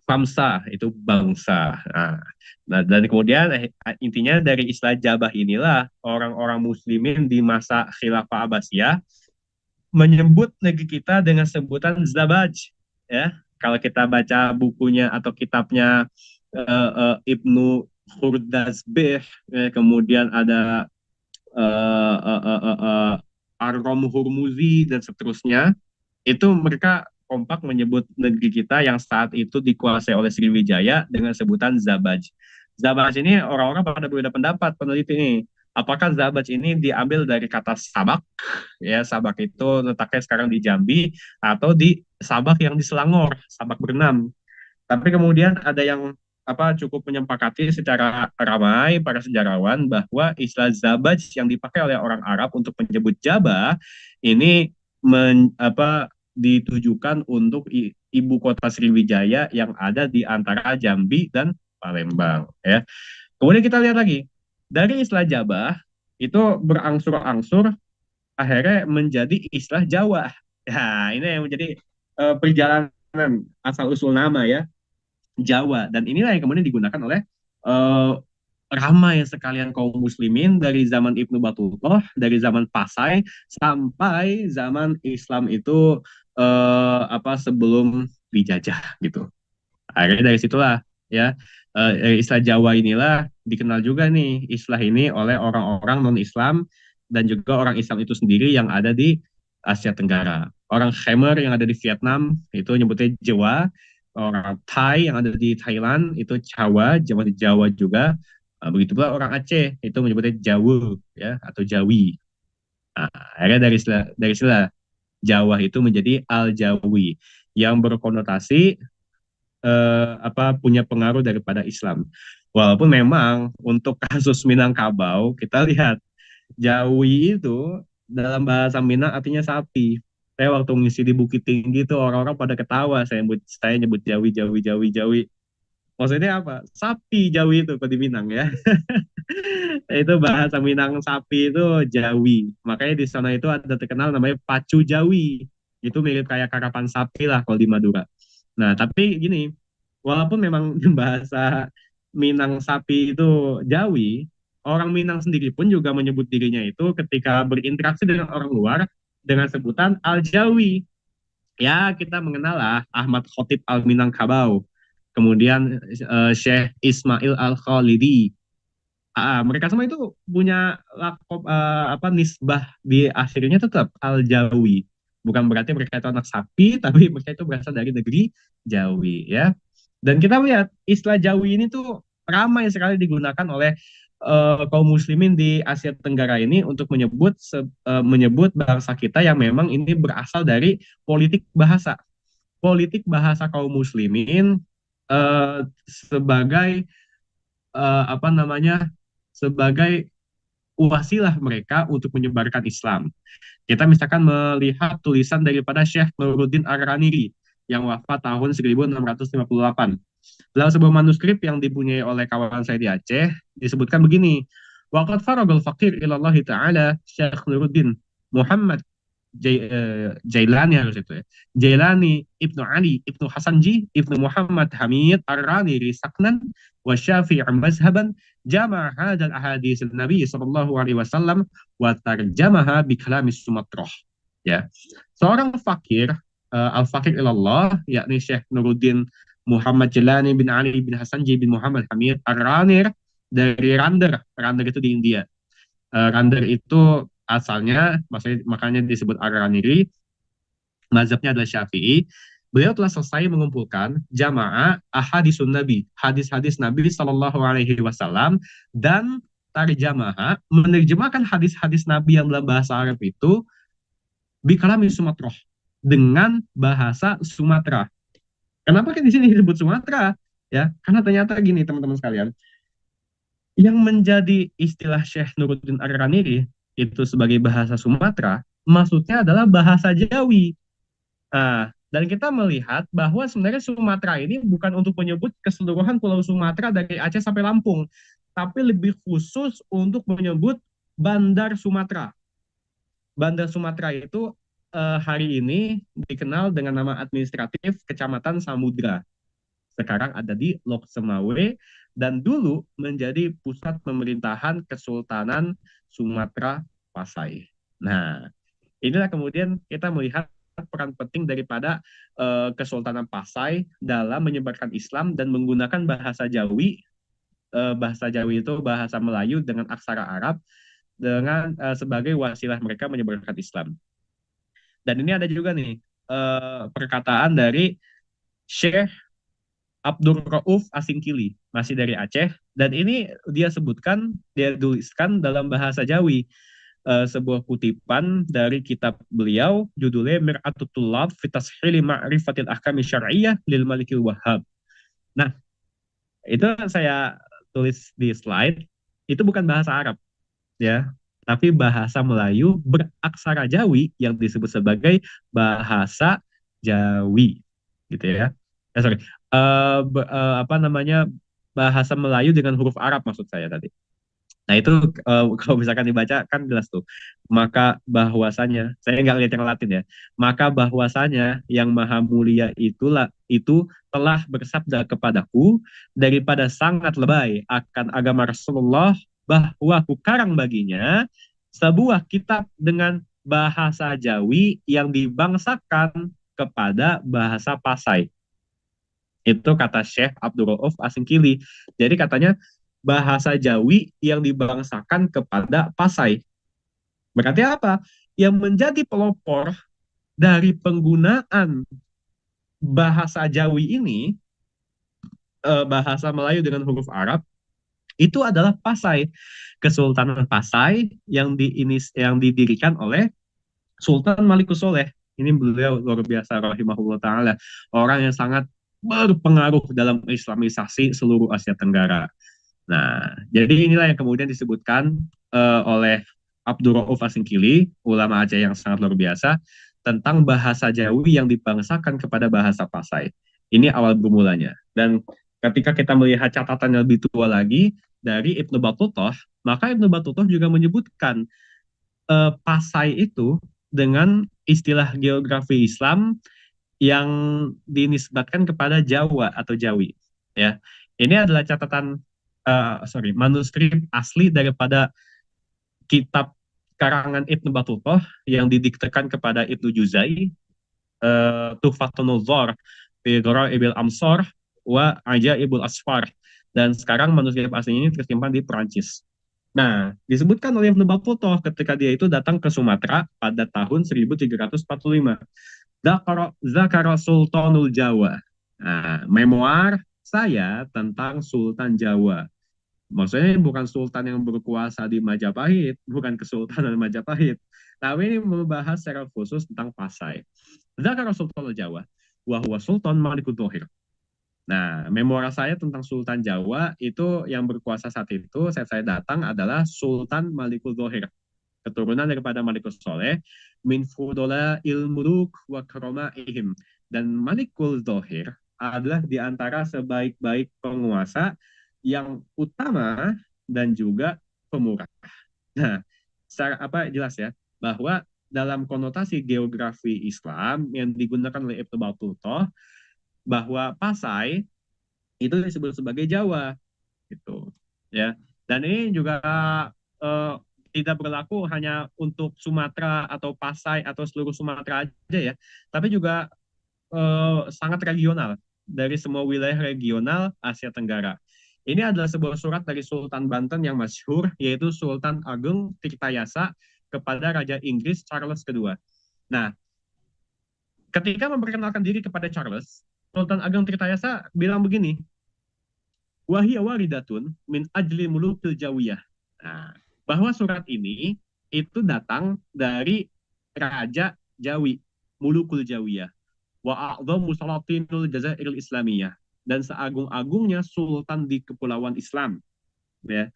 Famsa itu bangsa. Nah, dan kemudian intinya dari istilah Jabah inilah orang-orang muslimin di masa Khilafah Abbasiyah menyebut negeri kita dengan sebutan Zabaj ya. Kalau kita baca bukunya atau kitabnya Ibnu Khurdazbeh, kemudian ada Ar-Rom Hurmuzi dan seterusnya, itu mereka kompak menyebut negeri kita yang saat itu dikuasai oleh Sriwijaya dengan sebutan Zabaj. Zabaj ini orang-orang pada berbeda pendapat peneliti ini. Apakah Zabaj ini diambil dari kata Sabak, ya Sabak itu letaknya sekarang di Jambi, atau di Sabak yang di Selangor, Sabak berenam. Tapi kemudian ada yang cukup menyepakati secara ramai para sejarawan bahwa istilah Zabaj yang dipakai oleh orang Arab untuk menyebut Jabah ini ditujukan untuk ibu kota Sriwijaya yang ada di antara Jambi dan Palembang ya. Kemudian kita lihat lagi dari istilah Jabah itu berangsur-angsur akhirnya menjadi istilah Jawa. Ya, ini yang menjadi perjalanan asal usul nama ya. Jawa dan inilah yang kemudian digunakan oleh uh, ramai sekalian kaum muslimin dari zaman Ibnu Battulah, dari zaman Pasai sampai zaman Islam itu sebelum dijajah gitu. Akhirnya dari situlah ya istilah Jawa inilah dikenal juga nih istilah ini oleh orang-orang non-Islam dan juga orang Islam itu sendiri yang ada di Asia Tenggara. Orang Khmer yang ada di Vietnam itu nyebutnya Jawa, orang Thai yang ada di Thailand itu Jawa, Jawa juga. Begitu pula orang Aceh itu menyebutnya Jawa ya atau Jawi. Nah, akhirnya dari istilah Jawa itu menjadi Al-Jawi yang berkonotasi punya pengaruh daripada Islam. Walaupun memang untuk kasus Minangkabau kita lihat Jawi itu dalam bahasa Minang artinya sapi. Saya waktu ngisi di Bukit Tinggi itu orang-orang pada ketawa saya nyebut Jawi Jawi Jawi Jawi. Maksudnya apa? Sapi Jawi itu kalau di Minang ya. Itu bahasa Minang sapi itu Jawi. Makanya di sana itu ada terkenal namanya pacu Jawi. Itu mirip kayak karapan sapi lah kalau di Madura. Nah, tapi gini, walaupun memang bahasa Minang sapi itu Jawi, orang Minang sendiri pun juga menyebut dirinya itu ketika berinteraksi dengan orang luar dengan sebutan Al-Jawi. Ya, kita mengenal lah Ahmad Khotib Al-Minangkabau. Kemudian Syekh Ismail Al-Khalidi. Mereka semua itu punya nisbah di akhirnya tetap Al-Jawi. Bukan berarti mereka itu anak sapi, tapi mereka itu berasal dari negeri Jawi ya. Dan kita lihat istilah Jawi ini tuh ramai sekali digunakan oleh kaum muslimin di Asia Tenggara ini untuk menyebut bangsa kita yang memang ini berasal dari politik bahasa. Politik bahasa kaum muslimin sebagai apa namanya sebagai wasilah mereka untuk menyebarkan Islam. Kita misalkan melihat tulisan daripada Syekh Nuruddin Ar-Raniri yang wafat tahun 1658. Dalam sebuah manuskrip yang dipunyai oleh kawan saya di Aceh, disebutkan begini, Waqad faragal faqir ilallahi ta'ala Syekh Nuruddin Muhammad Jailani harus itu ya. Jailani Ibnu Ali Ibnu Hasanji Ibnu Muhammad Hamid Ar-Rani Risaknan wa Syafi'i mazhaban jama' hadal ahadits Nabi sallallahu alaihi wasallam wa tarjamaha bi kalam Sumatrah. Ya. Seorang fakir al-fakir ilallah yakni Syekh Nuruddin Muhammad Jailani bin Ali bin Hasanji bin Muhammad Hamid Ar-Rani dari Rander. Rander itu di India. Rander itu asalnya, makanya disebut Ar-Raniri, mazhabnya adalah Syafi'i. Beliau telah selesai mengumpulkan jamaah ahadisun Nabi, hadis-hadis Nabi Shallallahu Alaihi Wasallam, dan tarjamaah menerjemahkan hadis-hadis Nabi yang dalam bahasa Arab itu bikalami Sumatrah, dengan bahasa Sumatera. Kenapa kan di sini disebut Sumatera? Ya, karena ternyata gini teman-teman sekalian, yang menjadi istilah Syekh Nuruddin Ar-Raniri itu sebagai bahasa Sumatera, maksudnya adalah bahasa Jawi. Dan kita melihat bahwa sebenarnya Sumatera ini bukan untuk menyebut keseluruhan Pulau Sumatera dari Aceh sampai Lampung, tapi lebih khusus untuk menyebut Bandar Sumatera. Bandar Sumatera itu hari ini dikenal dengan nama administratif Kecamatan Samudra. Sekarang ada di Lok Semawe dan dulu menjadi pusat pemerintahan Kesultanan Sumatera Pasai. Nah, inilah kemudian kita melihat peran penting daripada Kesultanan Pasai dalam menyebarkan Islam dan menggunakan bahasa Jawi. Bahasa Jawi itu bahasa Melayu dengan aksara Arab dengan sebagai wasilah mereka menyebarkan Islam. Dan ini ada juga nih perkataan dari Syekh Abdul Rauf Asingkili, masih dari Aceh, dan ini dia tuliskan dalam bahasa Jawi, sebuah kutipan dari kitab beliau, judulnya Mir'atut Tullab fi Tashili Ma'rifatil Ahkam Syar'iyyah lil Malikil Wahhab. Nah, itu saya tulis di slide, itu bukan bahasa Arab, ya, tapi bahasa Melayu beraksara Jawi yang disebut sebagai bahasa Jawi, gitu ya. Sorry, apa namanya, bahasa Melayu dengan huruf Arab maksud saya tadi. Nah itu kalau misalkan dibaca kan jelas tuh. Maka bahwasanya, saya nggak lihat yang Latin ya. Maka bahwasanya yang maha mulia itu telah bersabda kepadaku daripada sangat lebay akan agama Rasulullah bahwa kukarang baginya sebuah kitab dengan bahasa Jawi yang dibangsakan kepada bahasa Pasai. Itu kata Syekh Abdul Rauf Asingkili. Jadi katanya bahasa Jawi yang dibangsakan kepada Pasai. Berarti apa? Yang menjadi pelopor dari penggunaan bahasa Jawi ini, bahasa Melayu dengan huruf Arab, itu adalah Pasai. Kesultanan Pasai yang didirikan oleh Sultan Malikus Soleh. Ini beliau luar biasa rahimahullah ta'ala. Orang yang sangat berpengaruh dalam Islamisasi seluruh Asia Tenggara. Nah, jadi inilah yang kemudian disebutkan oleh Abdul Rauf Asingkili, ulama Aceh yang sangat luar biasa, tentang bahasa Jawi yang dibangsakan kepada bahasa Pasai. Ini awal bermulanya. Dan ketika kita melihat catatan yang lebih tua lagi dari Ibnu Battutah, maka Ibnu Battutah juga menyebutkan Pasai itu dengan istilah geografi Islam yang dinisbatkan kepada Jawa atau Jawi. Ya, ini adalah catatan manuskrip asli daripada kitab karangan Ibnu Battutah yang didiktekan kepada Ibnu Juzai, Tuhfatun Nuzar fi Ghara'ibil Amsar wa Ajaibul Asfar, dan sekarang manuskrip asli ini tersimpan di Perancis. Nah, disebutkan oleh Ibnu Battutah ketika dia itu datang ke Sumatera pada tahun 1345. Zakara Sultanul Jawa. Nah, memoir saya tentang Sultan Jawa. Maksudnya bukan sultan yang berkuasa di Majapahit, bukan Kesultanan Majapahit. Tapi ini membahas secara khusus tentang Pasai. Zakara Sultanul Jawa, wa huwa Sultan Malikud Dhohir. Nah, memoir saya tentang Sultan Jawa itu yang berkuasa saat itu, saya datang adalah Sultan Malikul Dhohir, keturunan daripada Malikus Soleh, min fudola ilmuruk wa karomaihim. Dan Malikul Dhohir adalah di antara sebaik-baik penguasa yang utama dan juga pemurah. Nah, secara apa jelas ya bahwa dalam konotasi geografi Islam yang digunakan oleh Ibnu Battuta bahwa Pasai itu disebut sebagai Jawa gitu ya. Dan ini juga eh, tidak berlaku hanya untuk Sumatera atau Pasai atau seluruh Sumatera aja ya, tapi juga sangat regional dari semua wilayah regional Asia Tenggara. Ini adalah sebuah surat dari Sultan Banten yang masyhur, yaitu Sultan Agung Tirtayasa kepada Raja Inggris Charles kedua. Nah, ketika memperkenalkan diri kepada Charles, Sultan Agung Tirtayasa bilang begini, wahia waridatun min ajli mulukil jawiyah. Nah, bahwa surat ini itu datang dari Raja Jawi, Mulukul Jawiyah wa a'dhamu salatinul jazairil islamiyah, dan seagung-agungnya sultan di kepulauan Islam ya,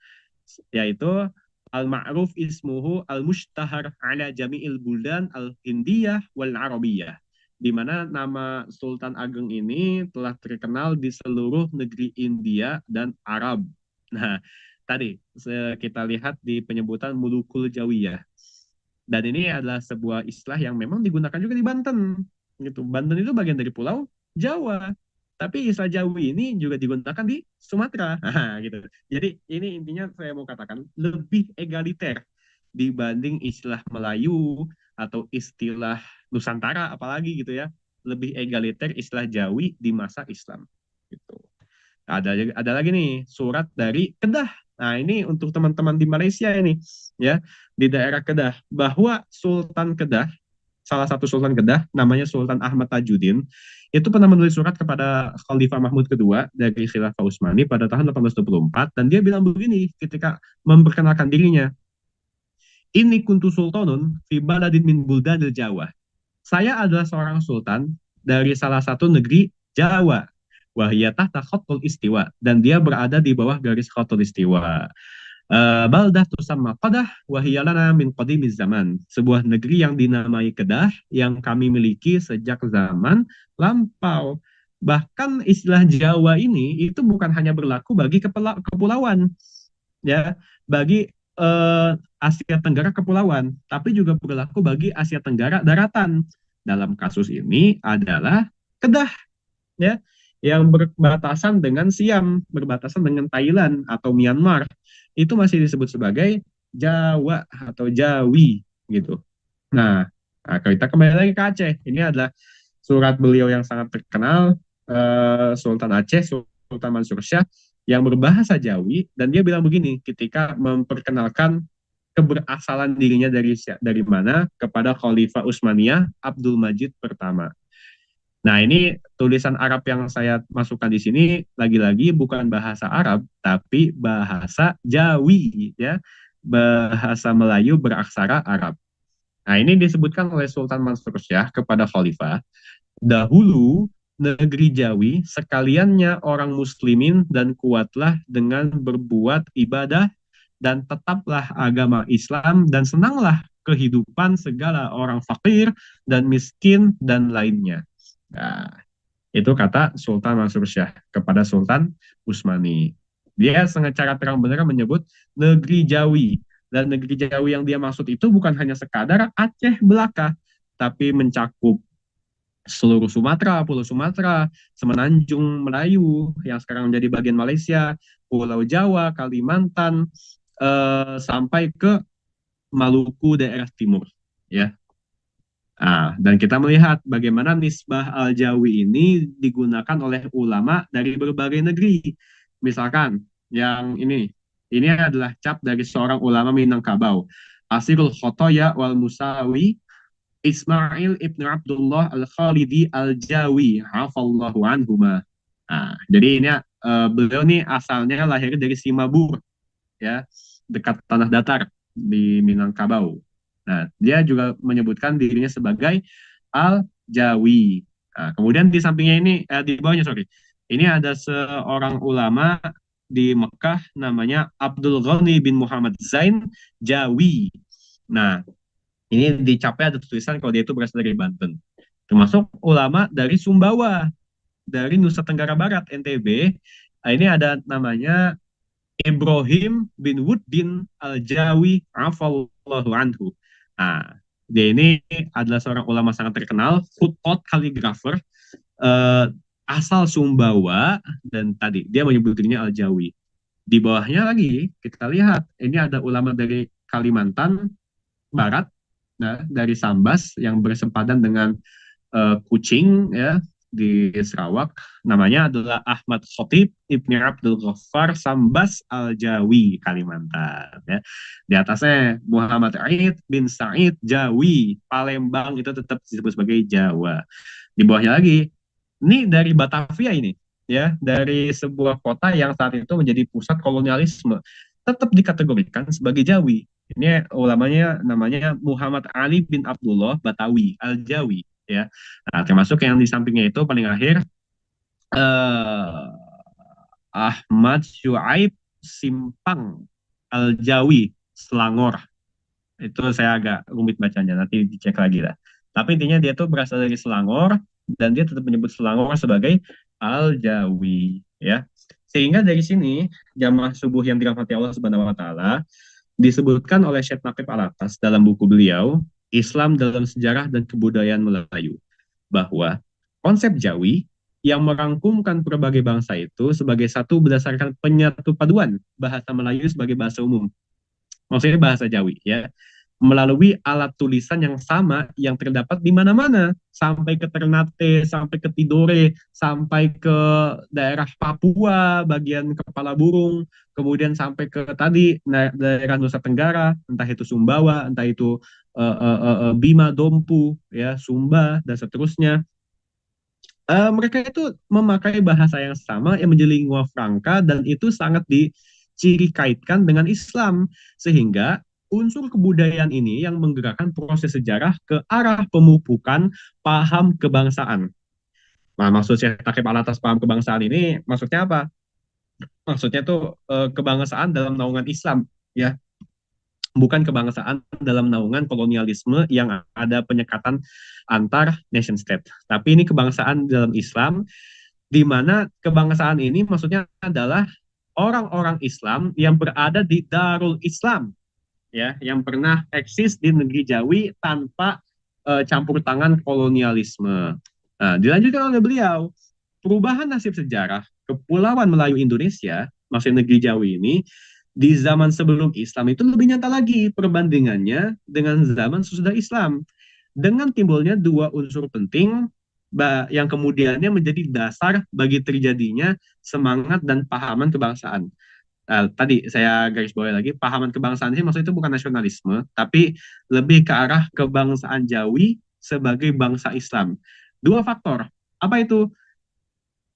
yaitu al-ma'ruf ismuhu al-mushtahar ala jami'il buldan al-hindiyah wal arabiyah, di mana nama Sultan Ageng ini telah terkenal di seluruh negeri India dan Arab. Nah, tadi kita lihat di penyebutan Mulukul Jawiyah. Dan ini adalah sebuah istilah yang memang digunakan juga di Banten. Gitu. Banten itu bagian dari Pulau Jawa. Tapi istilah Jawi ini juga digunakan di Sumatera. Gitu. Jadi ini intinya saya mau katakan lebih egaliter dibanding istilah Melayu atau istilah Nusantara apalagi gitu ya. Lebih egaliter istilah Jawi di masa Islam. Gitu. Ada lagi nih surat dari Kedah. Nah, ini untuk teman-teman di Malaysia ini ya, di daerah Kedah, bahwa Sultan Kedah, salah satu Sultan Kedah namanya Sultan Ahmad Tajuddin, itu pernah menulis surat kepada Khalifah Mahmud kedua dari Khilafah Utsmani pada tahun 1824, dan dia bilang begini ketika memperkenalkan dirinya, ini kuntu sultanun fi baladin min buldanil Jawa. Saya adalah seorang sultan dari salah satu negeri Jawa. Wahia tahta khotul istiwa, dan dia berada di bawah garis khotul istiwa. Baldah tusamma Qadah wahiyalana min qadimiz zaman. Sebuah negeri yang dinamai Kedah yang kami miliki sejak zaman lampau. Bahkan istilah Jawa ini itu bukan hanya berlaku bagi kepulauan ya, bagi Asia Tenggara kepulauan, tapi juga berlaku bagi Asia Tenggara daratan. Dalam kasus ini adalah Kedah ya, yang berbatasan dengan Siam, berbatasan dengan Thailand atau Myanmar, itu masih disebut sebagai Jawa atau Jawi gitu. Nah, kita kembali lagi ke Aceh. Ini adalah surat beliau yang sangat terkenal, Sultan Aceh, Sultan Mansur Shah, yang berbahasa Jawi, dan dia bilang begini ketika memperkenalkan keberasalan dirinya dari mana kepada Khalifah Utsmaniyah Abdul Majid pertama. Nah, ini tulisan Arab yang saya masukkan di sini lagi-lagi bukan bahasa Arab, tapi bahasa Jawi, ya, bahasa Melayu beraksara Arab. Nah, ini disebutkan oleh Sultan Mansur Shah kepada Khalifah, dahulu negeri Jawi sekaliannya orang muslimin dan kuatlah dengan berbuat ibadah dan tetaplah agama Islam dan senanglah kehidupan segala orang fakir dan miskin dan lainnya. Nah, itu kata Sultan Mansur Shah kepada Sultan Utsmani. Dia secara terang-benerang menyebut negeri Jawi. Dan negeri Jawi yang dia maksud itu bukan hanya sekadar Aceh belaka, tapi mencakup seluruh Sumatera, Pulau Sumatera, Semenanjung Melayu yang sekarang menjadi bagian Malaysia, Pulau Jawa, Kalimantan, sampai ke Maluku daerah timur, ya. Dan kita melihat bagaimana nisbah al-Jawi ini digunakan oleh ulama dari berbagai negeri. Misalkan yang ini adalah cap dari seorang ulama Minangkabau, Asirul Khotoya wal Musawi Ismail ibn Abdullah al-Khalidi al-Jawi, hafallahu anhuma. Jadi ini beliau nih asalnya lahir dari Simabur, ya, dekat tanah datar di Minangkabau. Nah, dia juga menyebutkan dirinya sebagai Al-Jawi. Nah, kemudian di sampingnya ini, di bawahnya, sorry. Ini ada seorang ulama di Mekah namanya Abdul Ghani bin Muhammad Zain Jawi. Nah, ini dicapai ada tulisan kalau dia itu berasal dari Banten. Termasuk ulama dari Sumbawa. dari Nusa Tenggara Barat, NTB. Ini ada namanya Ibrahim bin Wuddin Al-Jawi Afallahu anhu. Nah, dia ini adalah seorang ulama sangat terkenal, footnote kaligrafer, eh, asal Sumbawa, dan tadi dia menyebut dirinya Al-Jawi. Di bawahnya lagi kita lihat ini ada ulama dari Kalimantan Barat, nah, dari Sambas yang bersepadan dengan Kucing ya di Sarawak, namanya adalah Ahmad Khotib Ibni Abdul Ghaffar Sambas Al-Jawi Kalimantan ya. Di atasnya Muhammad Aid bin Said Jawi Palembang, itu tetap disebut sebagai Jawa. Di bawahnya lagi ini dari Batavia ini ya, dari sebuah kota yang saat itu menjadi pusat kolonialisme, tetap dikategorikan sebagai Jawi. Ini ulamanya namanya Muhammad Ali bin Abdullah Batawi Al-Jawi ya. Nah, termasuk yang di sampingnya itu paling akhir eh, Ahmad Syuaib Simpang Al-Jawi Selangor. Itu saya agak rumit bacanya, nanti dicek lagi lah. Tapi intinya dia tuh berasal dari Selangor dan dia tetap menyebut Selangor sebagai Al-Jawi ya. Sehingga dari sini jamaah subuh yang dirahmati Allah Subhanahu wa taala disebutkan oleh Syekh Naqib Al-Atas dalam buku beliau Islam dalam Sejarah dan Kebudayaan Melayu, bahwa konsep Jawi yang merangkumkan berbagai bangsa itu sebagai satu berdasarkan penyatu paduan bahasa Melayu sebagai bahasa umum, maksudnya bahasa Jawi ya, melalui alat tulisan yang sama yang terdapat di mana-mana, sampai ke Ternate, sampai ke Tidore, sampai ke daerah Papua, bagian kepala burung, kemudian sampai ke tadi daerah Nusa Tenggara, entah itu Sumbawa, entah itu Bima, Dompu, ya Sumba dan seterusnya. Mereka itu memakai bahasa yang sama yang menjadi lingua franca, dan itu sangat diciri kaitkan dengan Islam, sehingga unsur kebudayaan ini yang menggerakkan proses sejarah ke arah pemupukan paham kebangsaan. Nah, maksud saya takib atas paham kebangsaan ini maksudnya apa? Maksudnya tuh kebangsaan dalam naungan Islam ya, bukan kebangsaan dalam naungan kolonialisme yang ada penyekatan antar nation state. Tapi ini kebangsaan dalam Islam, di mana kebangsaan ini maksudnya adalah orang-orang Islam yang berada di Darul Islam ya, yang pernah eksis di negeri Jawi tanpa campur tangan kolonialisme. Nah, dilanjutkan oleh beliau, perubahan nasib sejarah Kepulauan Melayu Indonesia, maksudnya negeri Jawi ini, di zaman sebelum Islam itu lebih nyata lagi perbandingannya dengan zaman sesudah Islam, dengan timbulnya dua unsur penting yang kemudiannya menjadi dasar bagi terjadinya semangat dan pahaman kebangsaan. Tadi saya garis bawahi lagi, pahaman kebangsaan ini maksudnya itu bukan nasionalisme, tapi lebih ke arah kebangsaan Jawi sebagai bangsa Islam. Dua faktor, apa itu?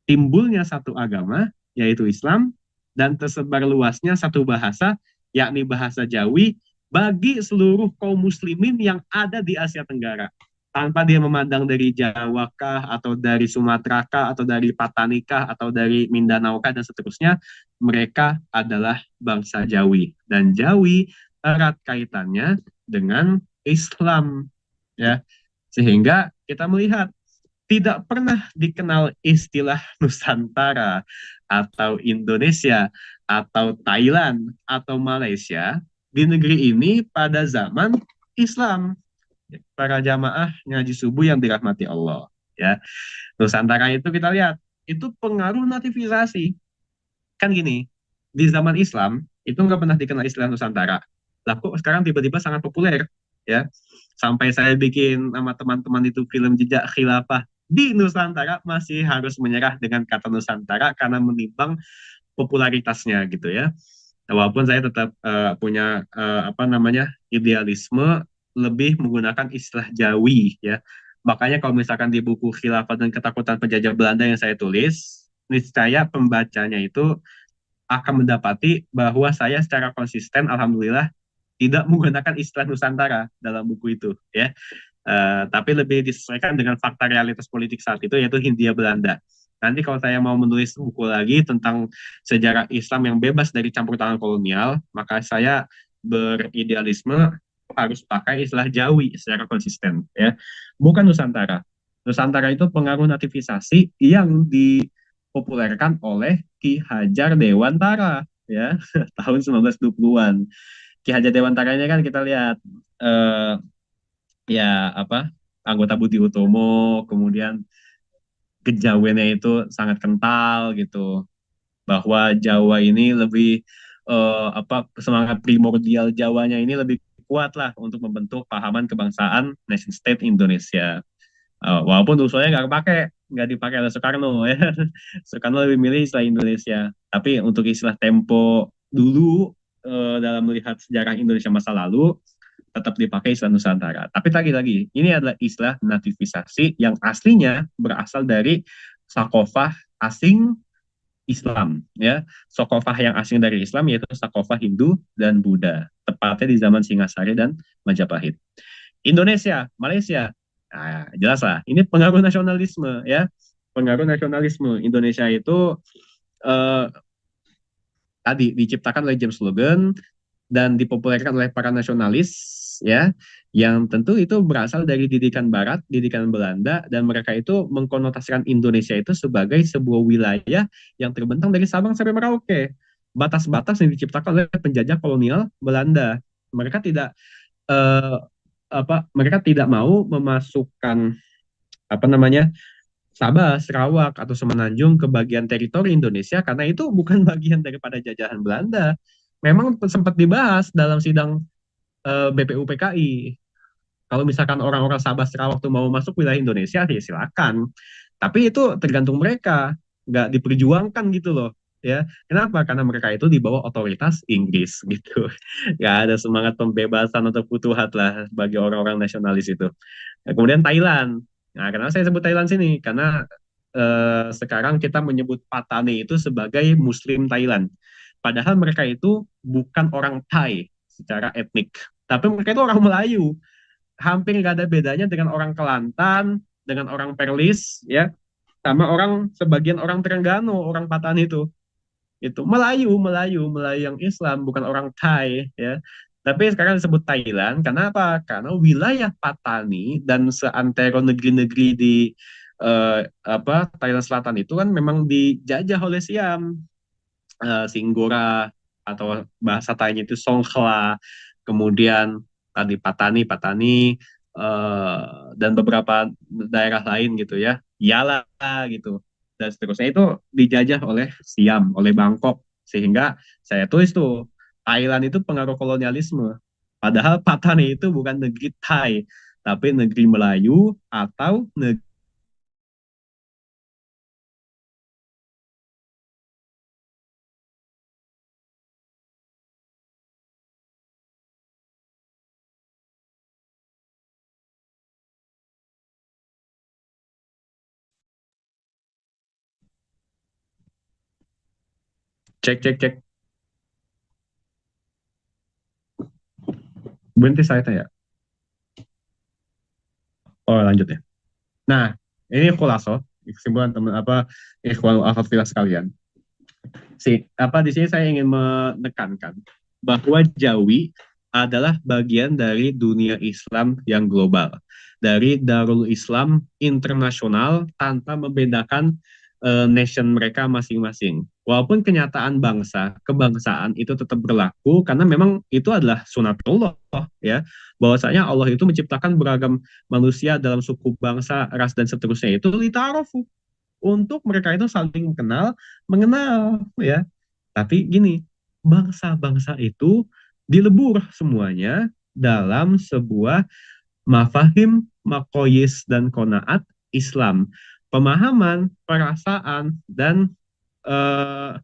Timbulnya satu agama, yaitu Islam, dan tersebar luasnya satu bahasa, yakni bahasa Jawi, bagi seluruh kaum muslimin yang ada di Asia Tenggara. Tanpa dia memandang dari Jawa kah, atau dari Sumatera kah, atau dari Patani kah, atau dari Mindanao kah, dan seterusnya, mereka adalah bangsa Jawi. Dan Jawi erat kaitannya dengan Islam. Ya, sehingga kita melihat tidak pernah dikenal istilah Nusantara atau Indonesia atau Thailand atau Malaysia di negeri ini pada zaman Islam. Para jamaah ngaji subuh yang dirahmati Allah ya. Nusantara itu kita lihat itu pengaruh nativisasi. Kan gini, di zaman Islam itu nggak pernah dikenal istilah Nusantara. Lah kok sekarang tiba-tiba sangat populer ya. Sampai saya bikin sama teman-teman itu film Jejak Khilafah di Nusantara, masih harus menyerah dengan kata Nusantara karena menimbang popularitasnya gitu ya. Walaupun saya tetap punya apa namanya idealisme lebih menggunakan istilah Jawi ya. Makanya kalau misalkan di buku Khilafah dan Ketakutan Penjajah Belanda yang saya tulis, niscaya pembacanya itu akan mendapati bahwa saya secara konsisten alhamdulillah tidak menggunakan istilah Nusantara dalam buku itu ya. Tapi lebih disesuaikan dengan fakta realitas politik saat itu, yaitu Hindia Belanda. Nanti kalau saya mau menulis buku lagi tentang sejarah Islam yang bebas dari campur tangan kolonial, maka saya beridealisme harus pakai istilah Jawi secara konsisten ya, bukan Nusantara. Nusantara itu pengaruh nativisasi yang dipopulerkan oleh Ki Hajar Dewantara ya tahun 1920-an. Ki Hajar Dewantara ini kan kita lihat eh, ya apa anggota Budi Utomo, kemudian kejawennya itu sangat kental gitu, bahwa Jawa ini lebih apa semangat primordial Jawanya ini lebih kuat lah untuk membentuk pahaman kebangsaan nation state Indonesia. Walaupun usulnya nggak dipakai oleh Soekarno ya. Soekarno lebih milih istilah Indonesia. Tapi untuk istilah tempo dulu dalam melihat sejarah Indonesia masa lalu tetap dipakai istilah Nusantara. Tapi lagi-lagi, ini adalah istilah nativisasi yang aslinya berasal dari sakofah asing Islam ya. Sakofah yang asing dari Islam yaitu sakofah Hindu dan Buddha, tepatnya di zaman Singasari dan Majapahit. Indonesia, Malaysia, nah, jelas lah ini pengaruh nasionalisme ya. Pengaruh nasionalisme Indonesia itu eh, tadi diciptakan oleh James Logan dan dipopulerkan oleh para nasionalis ya, yang tentu itu berasal dari didikan barat, didikan Belanda, dan mereka itu mengkonotasikan Indonesia itu sebagai sebuah wilayah yang terbentang dari Sabang sampai Merauke. Batas-batas yang diciptakan oleh penjajah kolonial Belanda. Mereka tidak eh, mereka tidak mau memasukkan apa namanya Sabah, Sarawak atau Semenanjung ke bagian teritori Indonesia karena itu bukan bagian daripada jajahan Belanda. Memang sempat dibahas dalam sidang BPUPKI. Kalau misalkan orang-orang Sabah, Sarawak tuh mau masuk wilayah Indonesia, ya silakan. Tapi itu tergantung mereka, nggak diperjuangkan gitu loh. Ya, kenapa? Karena mereka itu di bawah otoritas Inggris gitu. Nggak ada semangat pembebasan atau futuhat lah bagi orang-orang nasionalis itu. Nah, kemudian Thailand. Nah, kenapa saya sebut Thailand sini? Karena sekarang kita menyebut Patani itu sebagai Muslim Thailand. Padahal mereka itu bukan orang Thai secara etnik, tapi mereka itu orang Melayu. Hampir nggak ada bedanya dengan orang Kelantan, dengan orang Perlis, ya, sama orang sebagian orang Terengganu, orang Patani itu Melayu, Melayu, Melayu yang Islam, bukan orang Thai, ya. Tapi sekarang disebut Thailand, karena apa? Karena wilayah Patani dan seantero negeri-negeri di Thailand Selatan itu kan memang dijajah oleh Siam, Singgora atau bahasa Thainya itu Songkhla, kemudian tadi Patani, Patani dan beberapa daerah lain gitu ya, Yala gitu dan seterusnya itu dijajah oleh Siam, oleh Bangkok sehingga saya tulis tuh Thailand itu pengaruh kolonialisme. Padahal Patani itu bukan negeri Thai, tapi negeri Melayu atau negeri cek cek cek berhenti saya ya. Oh lanjut ya. Nah, ini khulasoh, kesimpulan teman apa ikhwan alhamdulillah sekalian. Di sini saya ingin menekankan bahwa Jawi adalah bagian dari dunia Islam yang global, dari Darul Islam internasional tanpa membedakan nation mereka masing-masing. Walaupun kenyataan bangsa, kebangsaan itu tetap berlaku karena memang itu adalah sunatullah ya. Bahwasanya Allah itu menciptakan beragam manusia dalam suku bangsa, ras dan seterusnya itu litarofu untuk mereka itu saling mengenal ya. Tapi gini, bangsa-bangsa itu dilebur semuanya dalam sebuah mafahim, makoyis, dan konaat Islam. Pemahaman, perasaan, dan eh,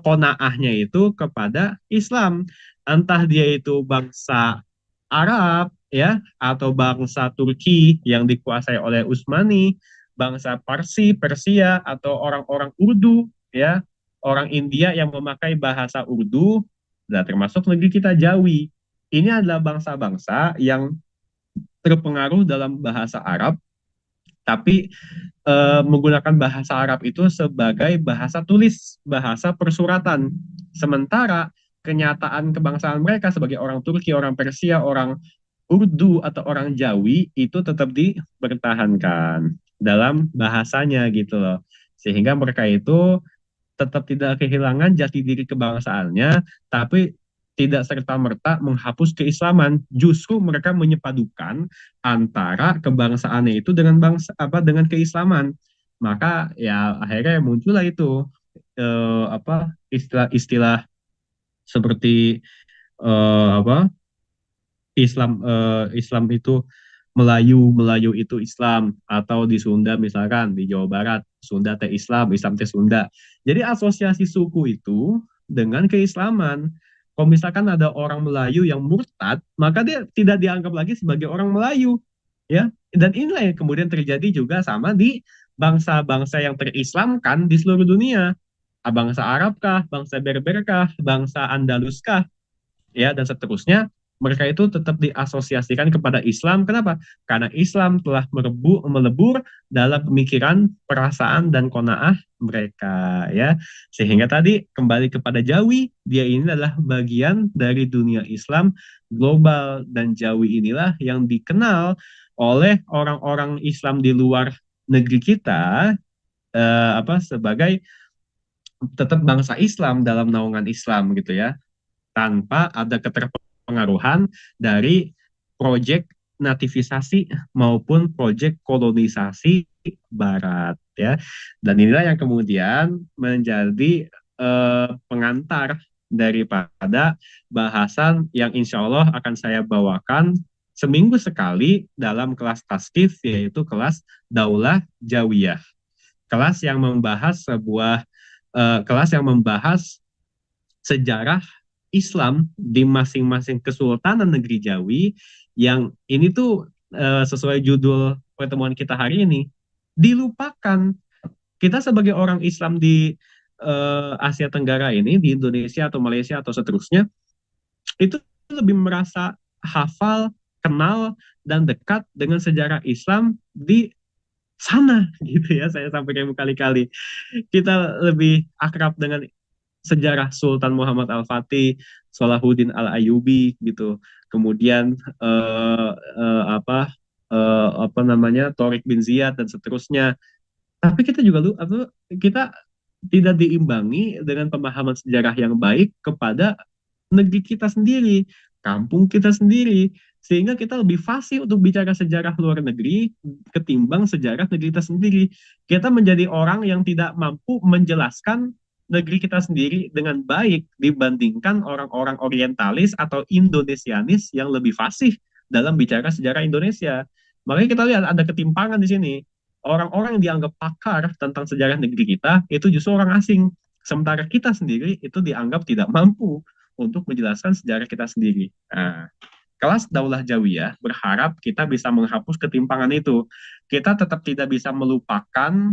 konaahnya itu kepada Islam. Entah dia itu bangsa Arab ya atau bangsa Turki yang dikuasai oleh Utsmani, bangsa Parsi, Persia atau orang-orang Urdu ya, orang India yang memakai bahasa Urdu, dan termasuk negeri kita Jawi. Ini adalah bangsa-bangsa yang terpengaruh dalam bahasa Arab tapi menggunakan bahasa Arab itu sebagai bahasa tulis, bahasa persuratan. Sementara kenyataan kebangsaan mereka sebagai orang Turki, orang Persia, orang Urdu atau orang Jawi itu tetap dipertahankan dalam bahasanya gitu loh. Sehingga mereka itu tetap tidak kehilangan jati diri kebangsaannya, tapi tidak serta-merta menghapus keislaman. Justru mereka menyepadukan antara kebangsaannya itu dengan bangsa apa dengan keislaman. Maka ya akhirnya muncullah itu istilah-istilah seperti apa Islam itu Melayu, Melayu itu Islam, atau di Sunda misalkan di Jawa Barat, Sunda teh Islam, Islam teh Sunda. Jadi asosiasi suku itu dengan keislaman. Kalau misalkan ada orang Melayu yang murtad, maka dia tidak dianggap lagi sebagai orang Melayu, ya. Dan inilah yang kemudian terjadi juga sama di bangsa-bangsa yang terislamkan di seluruh dunia. Bangsa Arab kah, bangsa Berber kah, bangsa Andalus kah, ya dan seterusnya, mereka itu tetap diasosiasikan kepada Islam. Kenapa? Karena Islam telah melebur dalam pemikiran, perasaan dan qanaah mereka, ya. Sehingga tadi kembali kepada Jawi, dia ini adalah bagian dari dunia Islam global, dan Jawi inilah yang dikenal oleh orang-orang Islam di luar negeri kita sebagai tetap bangsa Islam dalam naungan Islam gitu ya, tanpa ada keterpengaruhan dari proyek nativisasi maupun proyek kolonisasi Barat, ya. Dan inilah yang kemudian menjadi pengantar daripada bahasan yang insya Allah akan saya bawakan seminggu sekali dalam kelas tasqif, yaitu kelas Daulah Jawiyah, kelas yang membahas kelas yang membahas sejarah Islam di masing-masing kesultanan negeri Jawi, yang ini tuh sesuai judul pertemuan kita hari ini, dilupakan. Kita sebagai orang Islam di Asia Tenggara ini, di Indonesia atau Malaysia atau seterusnya, itu lebih merasa hafal, kenal, dan dekat dengan sejarah Islam di sana gitu ya. Saya sampaikan berkali-kali, kita lebih akrab dengan sejarah Sultan Muhammad Al-Fatih, Salahuddin Al-Ayyubi gitu. Kemudian apa namanya, Tariq bin Ziyad dan seterusnya. Tapi kita juga kita tidak diimbangi dengan pemahaman sejarah yang baik kepada negeri kita sendiri, kampung kita sendiri, sehingga kita lebih fasih untuk bicara sejarah luar negeri ketimbang sejarah negeri kita sendiri. Kita menjadi orang yang tidak mampu menjelaskan negeri kita sendiri dengan baik dibandingkan orang-orang orientalis atau Indonesianis yang lebih fasih dalam bicara sejarah Indonesia. Makanya kita lihat ada ketimpangan di sini. Orang-orang yang dianggap pakar tentang sejarah negeri kita itu justru orang asing. Sementara kita sendiri itu dianggap tidak mampu untuk menjelaskan sejarah kita sendiri. Nah, kelas Daulah Jawiyah berharap kita bisa menghapus ketimpangan itu. Kita tetap tidak bisa melupakan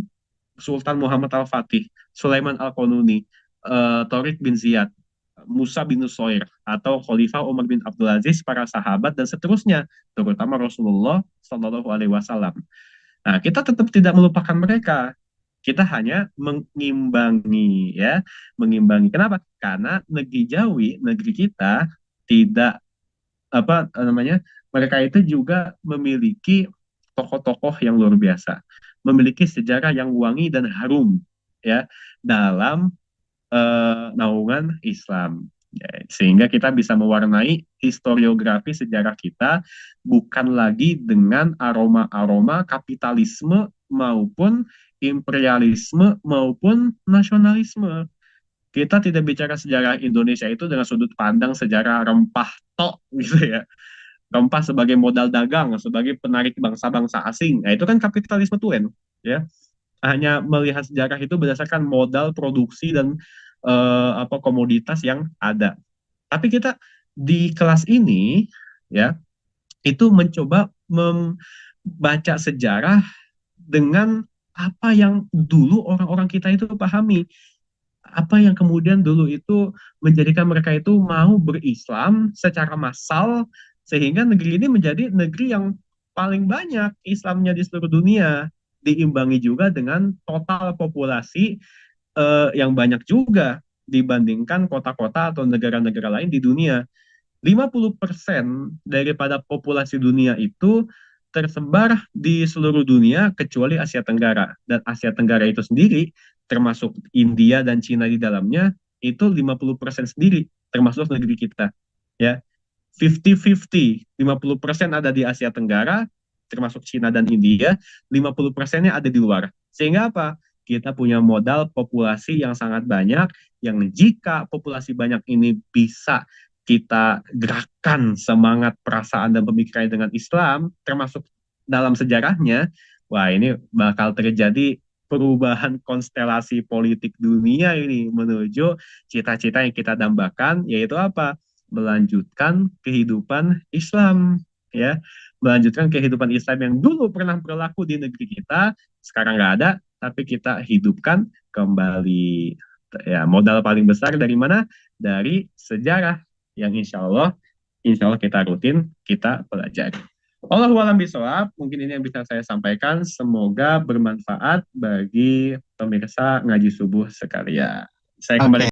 Sultan Muhammad Al-Fatih, Sulaiman Al-Qanuni, Tariq bin Ziyad, Musa bin Nusair, atau Khalifah Umar bin Abdul Aziz, para sahabat dan seterusnya, terutama Rasulullah Shallallahu Alaihi Wasallam. Nah, kita tetap tidak melupakan mereka. Kita hanya mengimbangi, ya, mengimbangi. Kenapa? Karena negeri Jawi, negeri kita tidak mereka itu juga memiliki tokoh-tokoh yang luar biasa, memiliki sejarah yang wangi dan harum, ya, dalam naungan Islam. Ya, sehingga kita bisa mewarnai historiografi sejarah kita bukan lagi dengan aroma-aroma kapitalisme maupun imperialisme maupun nasionalisme. Kita tidak bicara sejarah Indonesia itu dengan sudut pandang sejarah rempah tok gitu ya. Rempah sebagai modal dagang, sebagai penarik bangsa-bangsa asing. Nah, itu kan kapitalisme tuen, ya. Hanya melihat sejarah itu berdasarkan modal produksi dan komoditas yang ada. Tapi kita di kelas ini, ya, itu mencoba membaca sejarah dengan apa yang dulu orang-orang kita itu pahami, apa yang kemudian dulu itu menjadikan mereka itu mau berislam secara massal, sehingga negeri ini menjadi negeri yang paling banyak Islamnya di seluruh dunia, diimbangi juga dengan total populasi yang banyak juga dibandingkan kota-kota atau negara-negara lain di dunia. 50% daripada populasi dunia itu tersebar di seluruh dunia kecuali Asia Tenggara. Dan Asia Tenggara itu sendiri, termasuk India dan Cina di dalamnya, itu 50% sendiri, termasuk negeri kita. Ya, 50-50, 50% ada di Asia Tenggara, termasuk Cina dan India, 50%-nya ada di luar. Sehingga apa? Kita punya modal populasi yang sangat banyak, yang jika populasi banyak ini bisa kita gerakan semangat, perasaan, dan pemikiran dengan Islam, termasuk dalam sejarahnya, wah ini bakal terjadi perubahan konstelasi politik dunia ini menuju cita-cita yang kita dambakan, yaitu apa? Melanjutkan kehidupan Islam, ya, melanjutkan kehidupan Islam yang dulu pernah berlaku di negeri kita, sekarang nggak ada, tapi kita hidupkan kembali. Ya, modal paling besar dari mana? Dari sejarah yang insya Allah kita rutin kita pelajari. Allahu a'lam bishawab, mungkin ini yang bisa saya sampaikan. Semoga bermanfaat bagi pemirsa ngaji subuh sekalian. Saya kembali Oke.